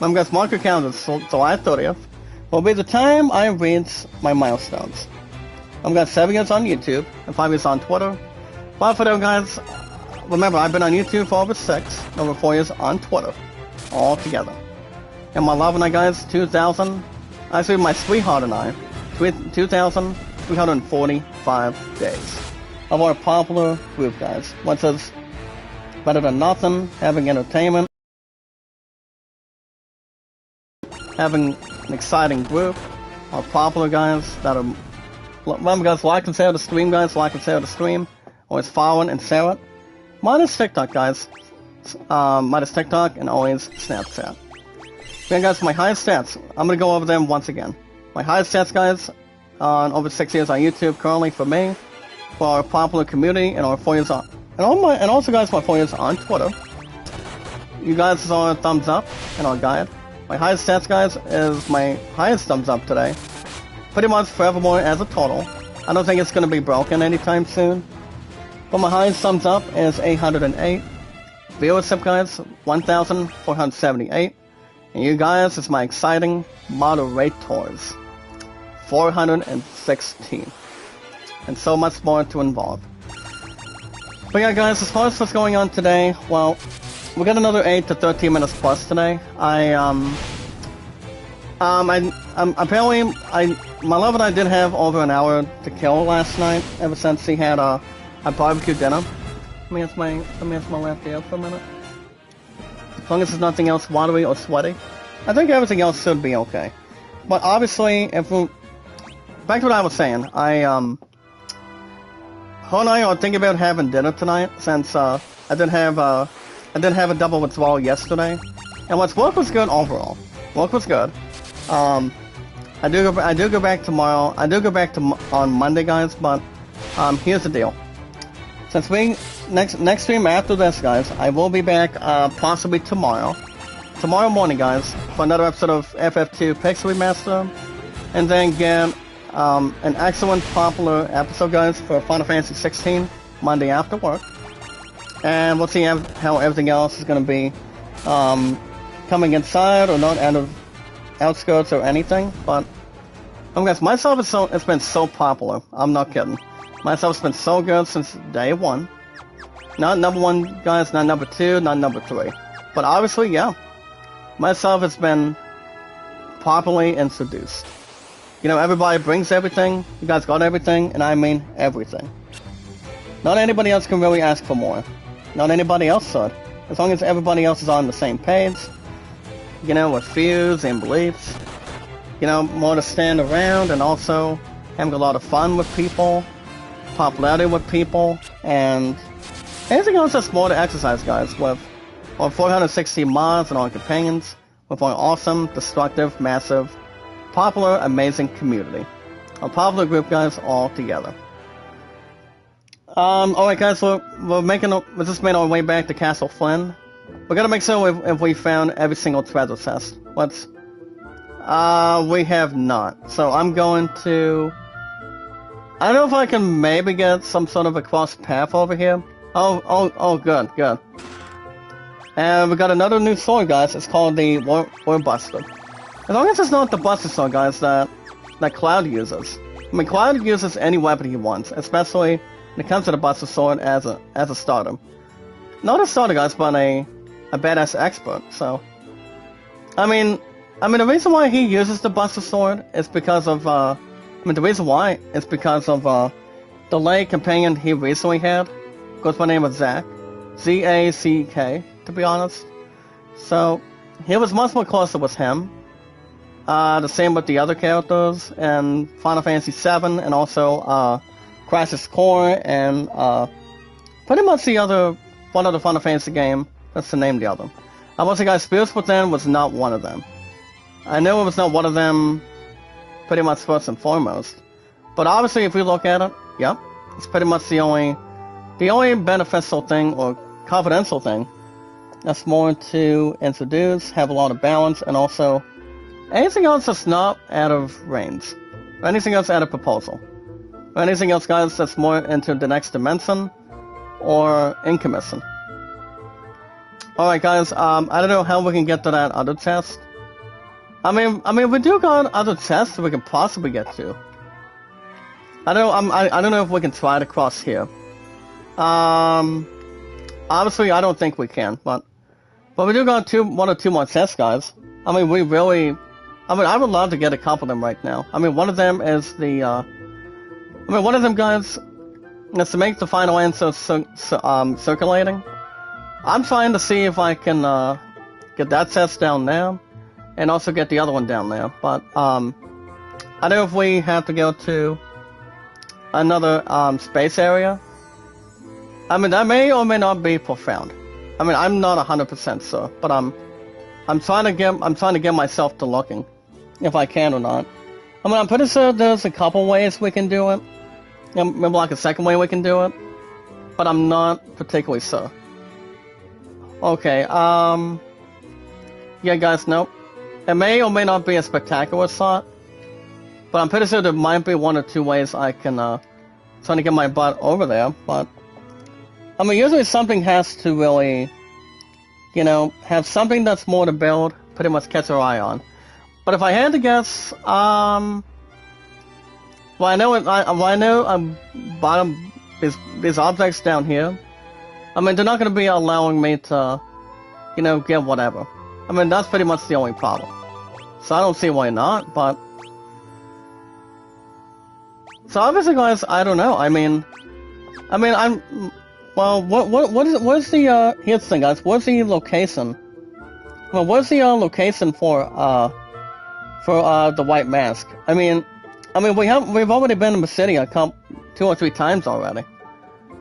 A: Guys, mark your calendars, July 30th will be the time I reach my milestones. Got 7 years on YouTube and 5 years on Twitter. But for them, guys, remember, I've been on YouTube for over 6, over 4 years on Twitter, all together. And my love and I, guys, 2,000, actually my sweetheart and I, 2,345 days of our popular group, guys. Which is better than nothing, having entertainment, having an exciting group, our popular guys that are, remember guys, like and share the stream, guys, like and share the stream, always following and share it. Minus TikTok, guys, minus TikTok and always Snapchat. Then guys, my highest stats, I'm gonna go over them once again. My highest stats, guys, on over 6 years on YouTube currently for me, for our popular community, and our 4 years on, and also guys, my 4 years on Twitter. You guys saw a thumbs up in our guide. My highest stats, guys, is my highest thumbs up today. Pretty much forevermore as a total. I don't think it's going to be broken anytime soon. But my highest thumbs up is 808. Viewership, guys, 1,478. And you guys, it's my exciting moderators, 416. And so much more to involve. But yeah, guys, as far as what's going on today, well, we got another 8 to 13 minutes plus today. Apparently, my love and I did have over an hour to kill last night, ever since he had a barbecue dinner. Let me ask my left ear for a minute. As long as there's nothing else watery or sweaty, I think everything else should be okay. But obviously, if we, back to what I was saying, her and I are thinking about having dinner tonight, since I did have a double withdrawal yesterday, and work was good overall. Work was good. I do go back tomorrow. I do go back on Monday, guys. But here's the deal. Since next stream after this, guys, I will be back possibly tomorrow morning, guys, for another episode of FF2 Pixel Remaster, and then get an excellent popular episode, guys, for Final Fantasy 16 Monday after work. And we'll see how everything else is going to be coming inside or not out of outskirts or anything. But guys, myself it's been so popular. I'm not kidding. Myself's been so good since day one. Not number 1, guys, not number 2, not number 3. But obviously, yeah, myself has been properly introduced. You know, everybody brings everything. You guys got everything, and I mean everything. Not anybody else can really ask for more. Not anybody else should. As long as everybody else is on the same page, you know, with views and beliefs, you know, more to stand around and also having a lot of fun with people, popularity with people, and anything else that's more to exercise, guys, with our 460 mods and our companions, with our awesome, destructive, massive, popular, amazing community. A popular group, guys, all together. Alright guys, we're just making our way back to Castle Flynn. We're gonna make sure if we found every single treasure chest. We have not. So I'm going to... I don't know if I can maybe get some sort of a cross path over here. Oh, good. And we got another new sword, guys. It's called the War Buster. As long as it's not the Buster Sword, guys, that Cloud uses. I mean, Cloud uses any weapon he wants, especially when it comes to the Buster Sword as a starter. Not a starter, guys, but a badass expert. So, I mean, the reason why he uses the Buster Sword is because of the reason why is because of the lay companion he recently had. Goes by the name of Zack, Z-A-C-K, to be honest. So, he was much more closer with him. The same with the other characters in Final Fantasy VII, and also Crisis Core, and pretty much one other Final Fantasy game. That's the name of the other. I will say, guys, Spirits Within was not one of them. I know it was not one of them, pretty much first and foremost. But obviously, if we look at it, yep, it's pretty much the only beneficial thing or confidential thing that's more to introduce, have a lot of balance, and also anything else that's not out of range, or anything else out of proposal, or anything else, guys, that's more into the next dimension or in commission. Alright, guys, I don't know how we can get to that other chest. I mean, we do got other chests we can possibly get to. I don't know if we can try to cross here. Obviously, I don't think we can, but we do got one or two more chests, guys. I mean, I would love to get a couple of them right now. I mean, one of them is guys, is to make the final answer circulating. I'm trying to see if I can get that chest down there, and also get the other one down there. But I don't know if we have to go to another space area. I mean, that may or may not be profound. I mean, I'm not 100% sure, but I'm trying to get myself to looking, if I can or not. I mean, I'm pretty sure there's a couple ways we can do it. Maybe like a second way we can do it, but I'm not particularly sure. Okay, yeah, guys, nope. It may or may not be a spectacular shot, but I'm pretty sure there might be one or two ways I can try to get my butt over there. But I mean, usually something has to really, have something that's more to build, pretty much catch our eye on. But if I had to guess, I know bottom these objects down here. I mean, they're not going to be allowing me to, get whatever. I mean, that's pretty much the only problem. So I don't see why not, but... So obviously, guys, I don't know. Well, what's the, here's the thing, guys. What's the location? Well, what's the location for the White Mask? I mean, we've already been in the city 2 or 3 times already.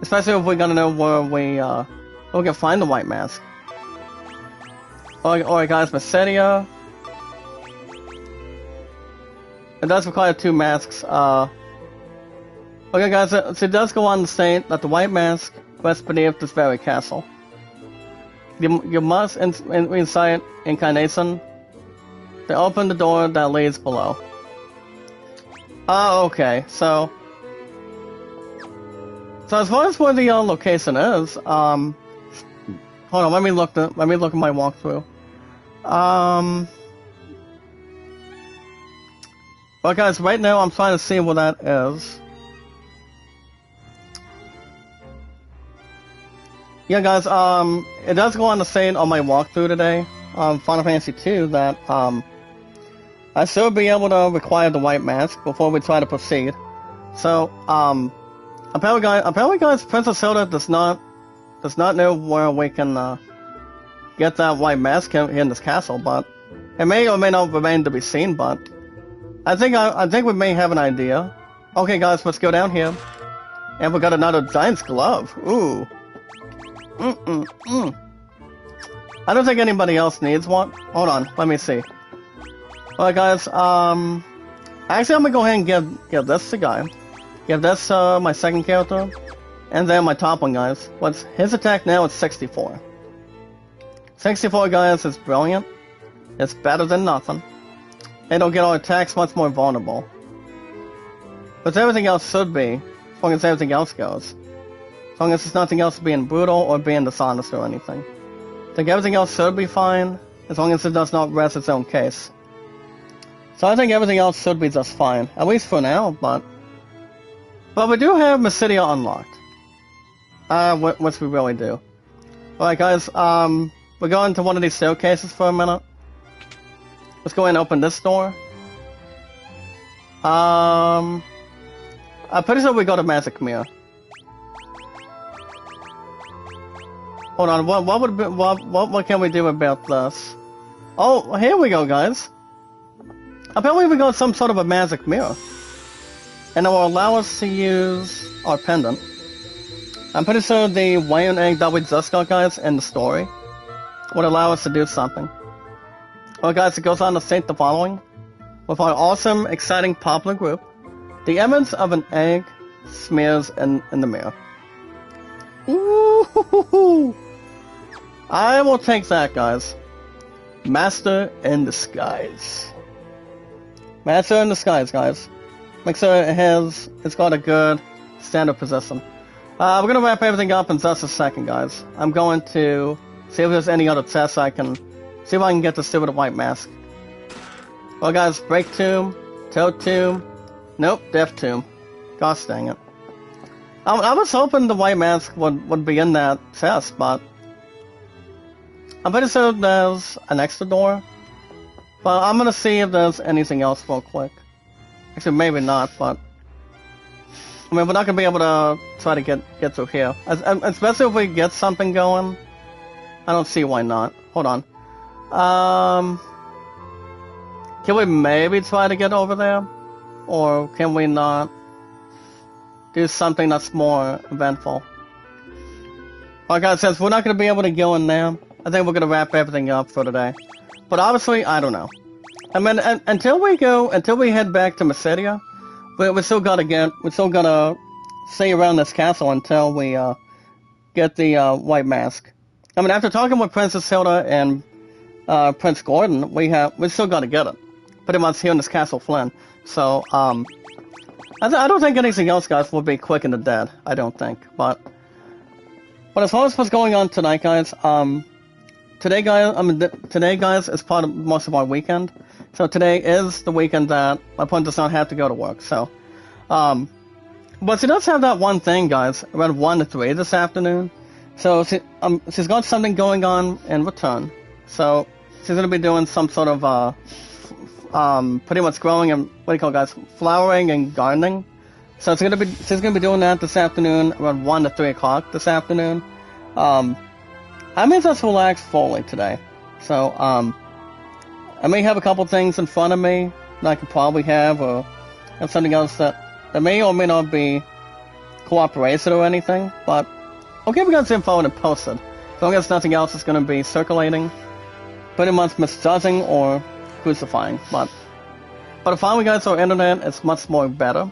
A: Especially if we're gonna know where we can find the White Mask. Alright, guys, Messetia. It does require 2 masks. Okay, guys, so it does go on to state that the White Mask rests beneath this very castle. You must incite incarnation to open the door that leads below. Okay, so as far as where the location is, hold on, let me look at my walkthrough. Well, guys, right now I'm trying to see where that is. Yeah, guys, it does go on to say on my walkthrough today, Final Fantasy II, that I should be able to require the White Mask before we try to proceed. So, apparently, guys, Princess Hilda does not know where we can get that White Mask here in this castle, but it may or may not remain to be seen. But I think we may have an idea. Okay, guys, let's go down here, and we got another Giant's Glove. Ooh. I don't think anybody else needs one. Hold on, let me see. Alright, guys, actually I'm gonna go ahead and give this to Guy. Give this, my second character. And then my top one, guys. What's his attack now is 64. 64, guys, is brilliant. It's better than nothing. It'll get our attacks much more vulnerable. But everything else should be, as long as everything else goes. As long as there's nothing else being brutal or being dishonest or anything. I think everything else should be fine, as long as it does not rest its own case. So I think everything else should be just fine, at least for now, but we do have Mysidia unlocked. Which we really do. Alright guys, we're going to one of these staircases for a minute. Let's go ahead and open this door. I'm pretty sure we go to Magic Mirror. Hold on, what can we do about this? Oh, here we go, guys. Apparently we got some sort of a magic mirror. And it will allow us to use our pendant. I'm pretty sure the Wayne egg that we just got, guys, in the story would allow us to do something. Well, guys, it goes on to state the following. With our awesome, exciting popular group, the image of an egg smears in the mirror. Ooh! I will take that, guys. Master in disguise. Master in disguise, guys. Make sure it's got a good standard position. We're gonna wrap everything up in just a second, guys. I'm going to see if there's any other tests I can see if I can get the stupid white mask. Well, guys, break tomb, toad tomb, nope, death tomb. Gosh dang it. I was hoping the white mask would be in that chest, but I'm pretty sure there's an extra door. But I'm gonna see if there's anything else real quick. Actually, maybe not, but I mean, we're not gonna be able to try to get through here. Especially if we get something going. I don't see why not. Hold on. Can we maybe try to get over there? Or can we not do something that's more eventful? Like I said, we're not gonna be able to go in there. I think we're gonna wrap everything up for today. But obviously, I don't know. I mean, until we head back to Mysidia, we still gotta stay around this castle until we get the white mask. I mean, after talking with Princess Hilda and Prince Gordon, we still gotta get it. Pretty much here in this Castle Flynn. So I don't think anything else, guys, will be quick and the dead. I don't think. But as far as what's going on tonight, guys, today, guys, is part of most of our weekend. So today is the weekend that my opponent does not have to go to work. So, but she does have that one thing, guys, around 1 to 3 this afternoon. So she's got something going on in return. So she's gonna be doing some sort of pretty much growing and what do you call it, guys, flowering and gardening. So she's gonna be doing that this afternoon around 1 to 3 o'clock this afternoon. I may just relax fully today. So, I may have a couple things in front of me that I could probably have, or have something else that may or may not be cooperation or anything, but I'll give you guys info and post it. As long as nothing else is going to be circulating, pretty much misjudging or crucifying. But finally, guys, our internet is much more better.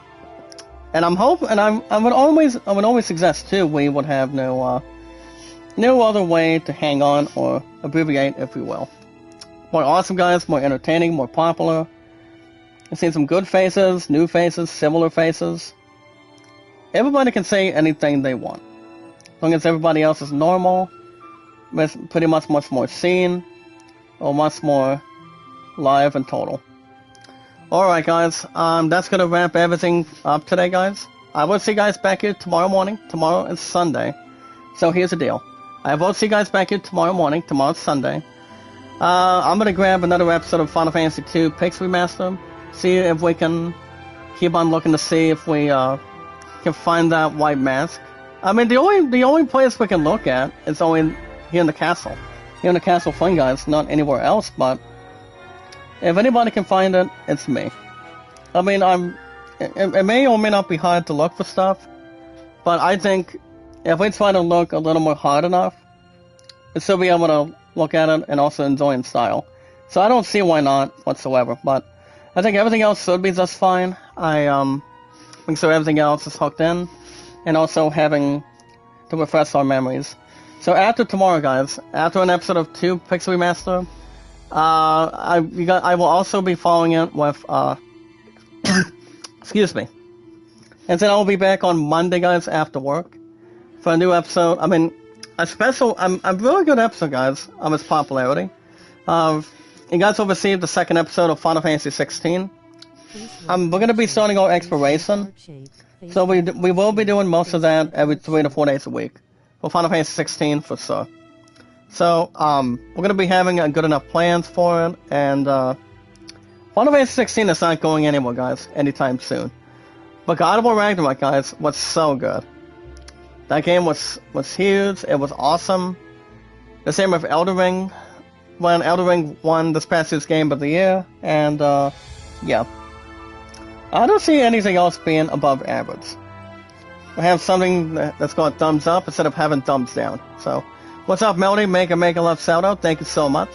A: And I would always suggest too, we would have no other way to hang on or abbreviate, if you will. More awesome, guys, more entertaining, more popular. I've seen some good faces, new faces, similar faces. Everybody can say anything they want. As long as everybody else is normal, it's pretty much more seen, or much more live and total. Alright, guys, that's gonna wrap everything up today, guys. I will see you guys back here tomorrow morning. Tomorrow is Sunday. So here's the deal. I will see you guys back here tomorrow morning. Tomorrow's Sunday. I'm gonna grab another episode of Final Fantasy II Pix Remaster. See if we can keep on looking to see if we can find that white mask. I mean, the only place we can look at is only here in the castle. Here in the Castle Flynn, guys, not anywhere else, but if anybody can find it, it's me. I mean, it may or may not be hard to look for stuff, but I think if we try to look a little more hard enough, we'll still be able to look at it and also enjoy in style. So I don't see why not whatsoever, but I think everything else should be just fine. I make sure everything else is hooked in. and also having to refresh our memories. So after tomorrow, guys, after an episode of 2 Pixel Remaster, I will also be following it with, excuse me. And then I'll be back on Monday, guys, after work, for a new episode. I mean, a really good episode, guys, of its popularity. You guys will receive the second episode of Final Fantasy 16. We're going to be starting our exploration, so we will be doing most of that every 3 to 4 days a week for Final Fantasy 16 for sure. So we're going to be having a good enough plans for it, and Final Fantasy 16 is not going anywhere, guys, anytime soon. But God of War Ragnarok, guys, was so good. That game was huge. It was awesome. The same with Elden Ring, when Elden Ring won this past year's Game of the Year, and yeah. I don't see anything else being above average. We have something that's got thumbs up instead of having thumbs down. So, what's up, Melody? Make a love shout out. Thank you so much.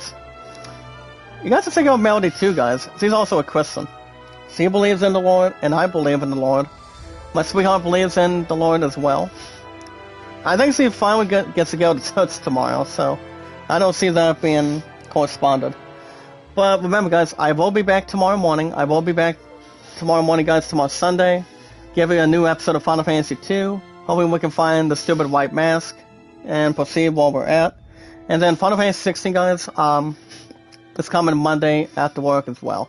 A: You guys should think about Melody too, guys. She's also a Christian. She believes in the Lord, and I believe in the Lord. My sweetheart believes in the Lord as well. I think she finally gets to go to church tomorrow, so I don't see that being corresponded. But remember, guys, I will be back tomorrow morning. I will be back tomorrow morning, guys, tomorrow Sunday, giving a new episode of Final Fantasy 2. Hoping we can find the stupid white mask and proceed where we're at. And then Final Fantasy 16, guys, is coming Monday after work as well.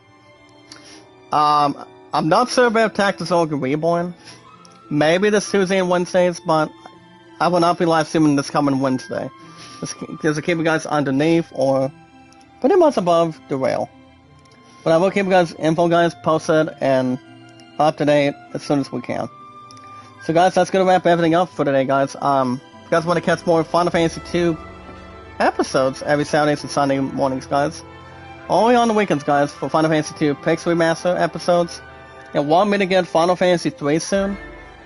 A: I'm not sure about Tactics Ogre Reborn. Maybe this Tuesday and Wednesdays, but I will not be live streaming this coming Wednesday. Just to keep you guys underneath or pretty much above the rail. But I will keep you guys info, guys, posted and up to date as soon as we can. So, guys, that's gonna wrap everything up for today, guys. If you guys want to catch more Final Fantasy 2 episodes every Saturdays and Sunday mornings, guys. Only on the weekends, guys, for Final Fantasy 2 Pixel Remaster episodes. And want me to get Final Fantasy 3 soon?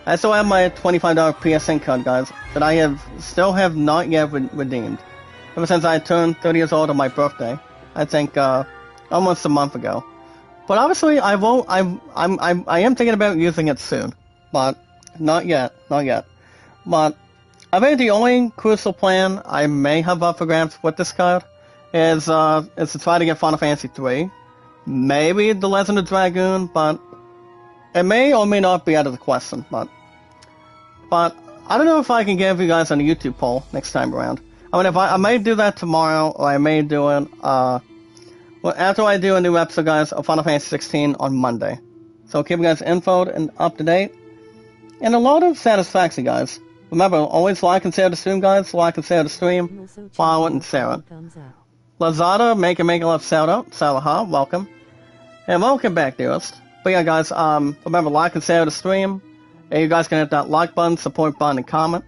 A: I still have my $25 PSN card, guys, that I still have not yet redeemed. Ever since I turned 30 years old on my birthday. I think, almost a month ago. But obviously, I am thinking about using it soon. But, not yet. But, I think the only crucial plan I may have up for grabs with this card is to try to get Final Fantasy 3. Maybe The Legend of Dragoon, but it may or may not be out of the question, but I don't know if I can give you guys on a YouTube poll next time around. I mean, I may do that tomorrow, or I may do it, after I do a new episode, guys, of Final Fantasy 16 on Monday. So keep you guys infoed and up to date. And a lot of satisfaction, guys. Remember, always like and share the stream, guys. Like and share the stream. Follow it and share it. Lazada, make a love shout out. Salaha, welcome. And welcome back, dearest. But yeah, guys, remember, like and share the stream. And you guys can hit that like button, support button, and comment.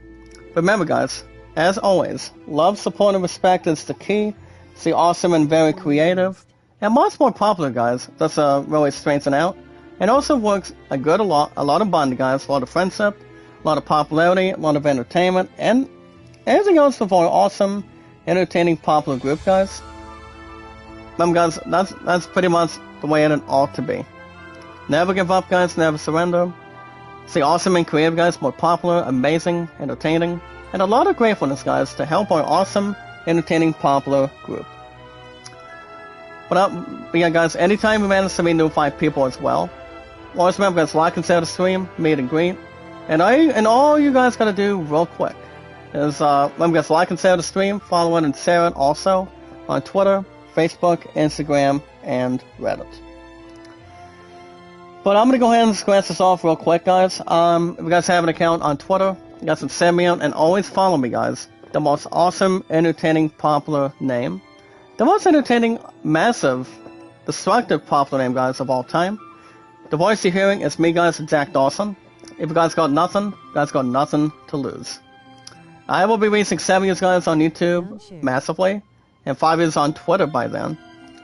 A: Remember, guys, as always, love, support, and respect is the key. See, awesome and very creative. And much more popular, guys. That's really strengthen out. And also works a lot of bonding, guys. A lot of friendship, a lot of popularity, a lot of entertainment, and anything else for our awesome, entertaining, popular group, guys. Remember, guys, that's pretty much the way it ought to be. Never give up, guys. Never surrender. See, awesome and creative, guys. More popular, amazing, entertaining, and a lot of gratefulness, guys, to help our awesome, entertaining, popular group. But yeah, guys, anytime we manage to meet new 5 people as well, always remember, guys, like and share the stream, meet and greet, and all you guys gotta do real quick is remember, guys, like and share the stream, follow it and share it also on Twitter, Facebook, Instagram, and Reddit. But I'm gonna go ahead and scratch this off real quick, guys. If you guys have an account on Twitter, you guys can send me out and always follow me, guys. The most awesome, entertaining, popular name. The most entertaining, massive, destructive, popular name, guys, of all time. The voice you're hearing is me, guys, Jack Dawson. If you guys got nothing, you guys got nothing to lose. I will be releasing 7 years, guys, on YouTube, massively, and 5 years on Twitter by then.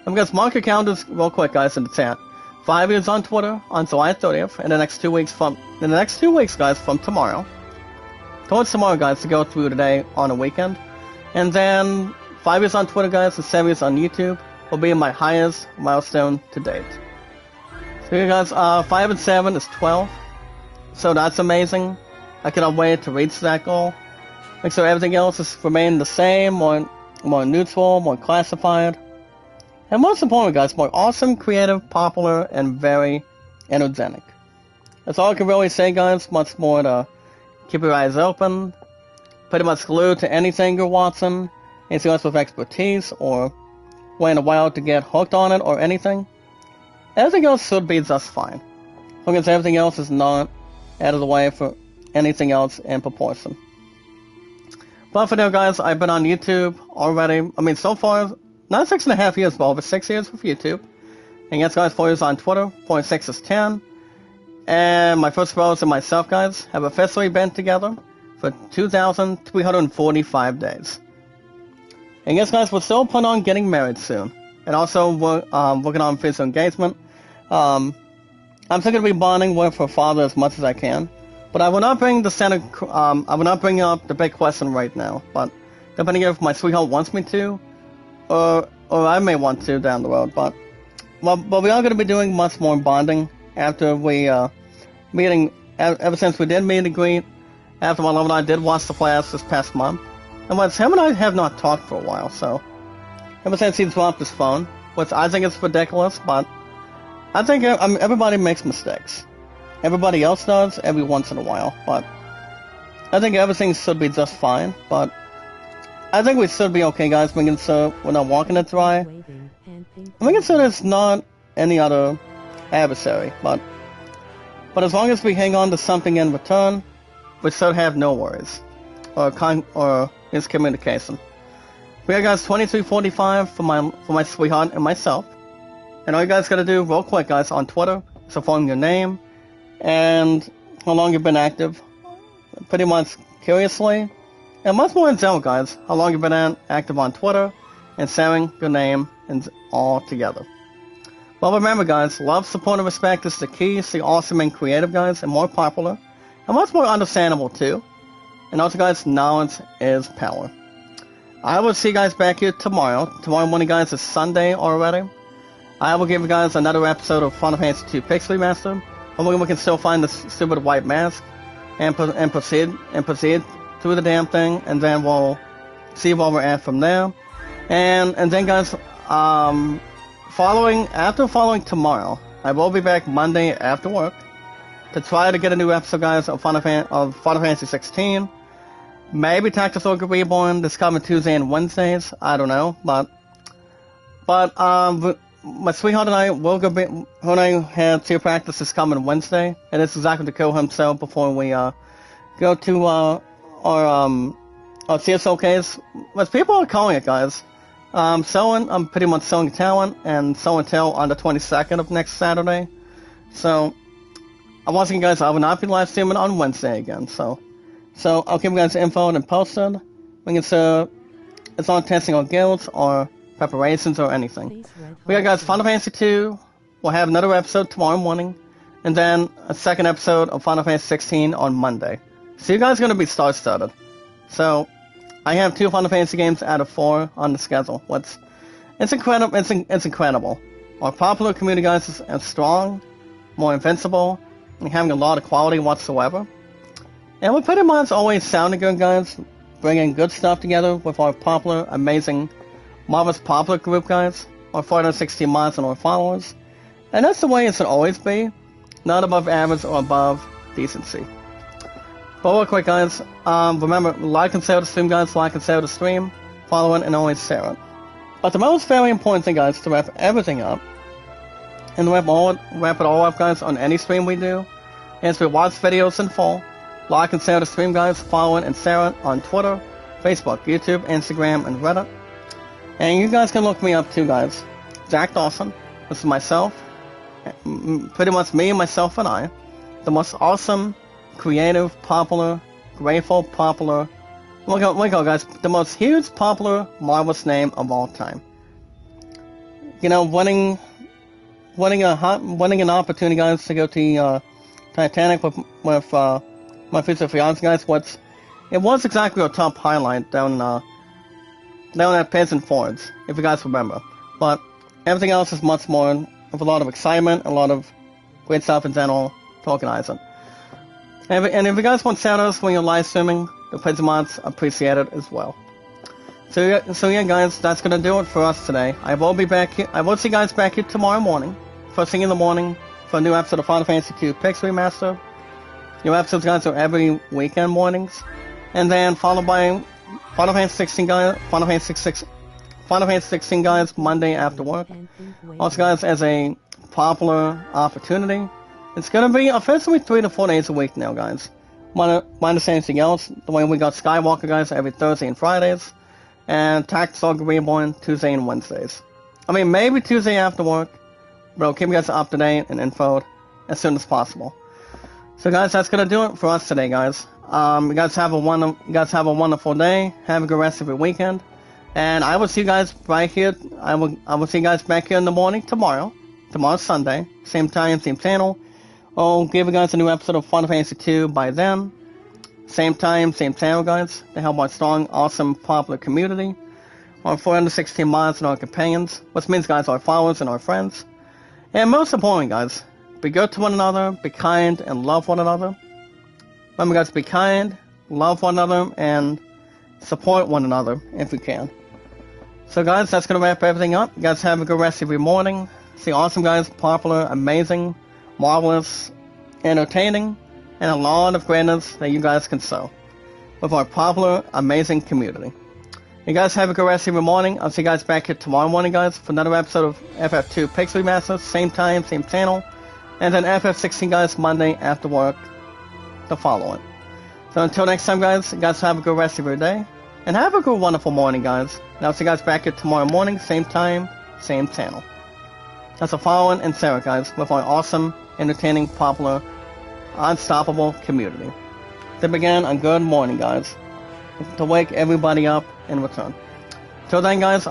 A: And guys, mark your calendars real quick, guys, in the chat. 5 years on Twitter on July 30th, in the next 2 weeks, guys, from tomorrow. Towards tomorrow, guys, to go through today on a weekend. And then 5 years on Twitter, guys, and 7 years on YouTube will be my highest milestone to date. So you guys, 5 and 7 is 12. So that's amazing. I cannot wait to reach that goal. Make sure everything else is remain the same, more neutral, more classified. And most importantly, guys, more awesome, creative, popular, and very energetic. That's all I can really say, guys. Much more to keep your eyes open. Pretty much glued to anything you're watching. Anything else with expertise, or waiting a while to get hooked on it, or anything. Everything else should be just fine. As long as everything else is not out of the way for anything else in proportion. But for now, guys, I've been on YouTube already. I mean, so far, not 6.5 years, but over 6 years with YouTube. And yes, guys, 4 years on Twitter, 4.6 is 10. And my first bros and myself, guys, have officially been together for 2,345 days. And yes, guys, we're still planning on getting married soon. And also, we're working on physical engagement. I'm still going to be bonding with her father as much as I can. But I will not bring I will not bring up the big question right now. But depending if my sweetheart wants me to, or I may want to down the road. But we are going to be doing much more bonding after we ever since we did meet and greet. After my love and I did watch the Flash this past month. And once him and I have not talked for a while, so ever since he dropped his phone, which I think is ridiculous, but I think everybody makes mistakes. Everybody else does every once in a while, but I think everything should be just fine. But I think we should be okay, guys. Making sure we're not walking it dry. And making sure there's not any other adversary. But as long as we hang on to something in return, we should have no worries or miscommunication. We got, guys, 2345 for my sweetheart and myself. And all you guys gotta do real quick, guys, on Twitter is inform your name and how long you've been active, pretty much curiously, and much more in general, guys, how long you've been active on Twitter, and sharing your name and all together. Well, remember, guys, love, support, and respect is the key. Stay awesome and creative, guys, and more popular, and much more understandable too. And also, guys, knowledge is power. I will see you guys back here tomorrow. Tomorrow morning, guys, is Sunday already. I will give you guys another episode of Final Fantasy 2 Pixel Remaster. Hopefully we can still find the stupid white mask and proceed through the damn thing, and then we'll see where we're at from there. And then, guys, following tomorrow, I will be back Monday after work to try to get a new episode, guys, of Final Fantasy 16. Maybe Tactical Reborn this coming Tuesday and Wednesdays. I don't know, but my sweetheart and I will go. Her and I have cheer practice this coming Wednesday, and it's exactly to kill himself before we go to our CSO case. As people are calling it, guys. I'm pretty much selling talent and show and tell on the 22nd of next Saturday. So, once again, guys, I will not be live streaming on Wednesday again. So I'll keep you guys info and posted. When it's on testing on guilds or preparations or anything. We got, guys, Final Fantasy 2. We'll have another episode tomorrow morning, and then a second episode of Final Fantasy 16 on Monday. So you guys are gonna be star-studded. So I have 2 Final Fantasy games out of 4 on the schedule. It's incredible. It's incredible. Our popular community, guys, is strong, more invincible, and having a lot of quality whatsoever. And we're pretty much always sounding good, guys, bringing good stuff together with our popular, amazing, marvelous popular group, guys, our 416 mods and our followers. And that's the way it should always be, not above average or above decency. But real quick, guys, remember, like and share the stream, guys, like and share the stream, follow it, and always share it. But the most very important thing, guys, to wrap everything up, and wrap it all up, guys, on any stream we do, is we watch videos in full, like and share the stream, guys, follow it and share it on Twitter, Facebook, YouTube, Instagram, and Reddit. And you guys can look me up too, guys. Jack Dawson. This is myself. Pretty much me, myself, and I. The most awesome, creative, popular, grateful, popular. Look out, guys. The most huge, popular, marvelous name of all time. You know, winning an opportunity, guys, to go to Titanic with my future fiance, guys. It was exactly a top highlight down at Peasant Fords, if you guys remember. But everything else is much more of a lot of excitement, a lot of great stuff in general to organize it. And if you guys want shoutouts when you're live streaming, the Pizza Mods appreciate it as well. So yeah, guys, that's gonna do it for us today. I will be back here. I will see you guys back here tomorrow morning, first thing in the morning, for a new episode of Final Fantasy II Pix Remaster. New episodes, guys, are every weekend mornings, and then followed by Final Fantasy 16 guys, Final Fantasy 16 guys Monday after work. Also, guys, as a popular opportunity, it's gonna be officially 3 to 4 days a week now, guys. Minus anything else, the way we got Skywalker, guys, every Thursday and Fridays, and Tactical Reborn Tuesday and Wednesdays. I mean, maybe Tuesday after work, but I'll keep you guys up to date and infoed as soon as possible. So, guys, that's gonna do it for us today, guys. You guys have a wonderful day. Have a good rest of your weekend, and I will see you guys right here. I will see you guys back here in the morning tomorrow. Tomorrow's Sunday, same time, same channel. I'll give you guys a new episode of Final Fantasy II by then. Same time, same channel, guys, to help our strong, awesome, popular community. Our 416 mods and our companions, which means, guys, our followers and our friends. And most importantly, guys, be good to one another, be kind, and love one another. Remember, guys, be kind, love one another, and support one another if we can. So, guys, that's going to wrap everything up. You guys have a good rest of your morning. See awesome, guys, popular, amazing, marvelous, entertaining, and a lot of greatness that you guys can sow with our popular, amazing community. You guys have a good rest of your morning. I'll see you guys back here tomorrow morning, guys, for another episode of FF2 Pix Remaster, same time, same channel, and then FF16, guys, Monday after work to follow it. So until next time, guys, you guys have a good rest of your day, and have a good, wonderful morning, guys. And I'll see you guys back here tomorrow morning, same time, same channel. That's a following and Sarah, guys, with our awesome, entertaining, popular, unstoppable community. To begin a good morning, guys, to wake everybody up in return. Till then, guys,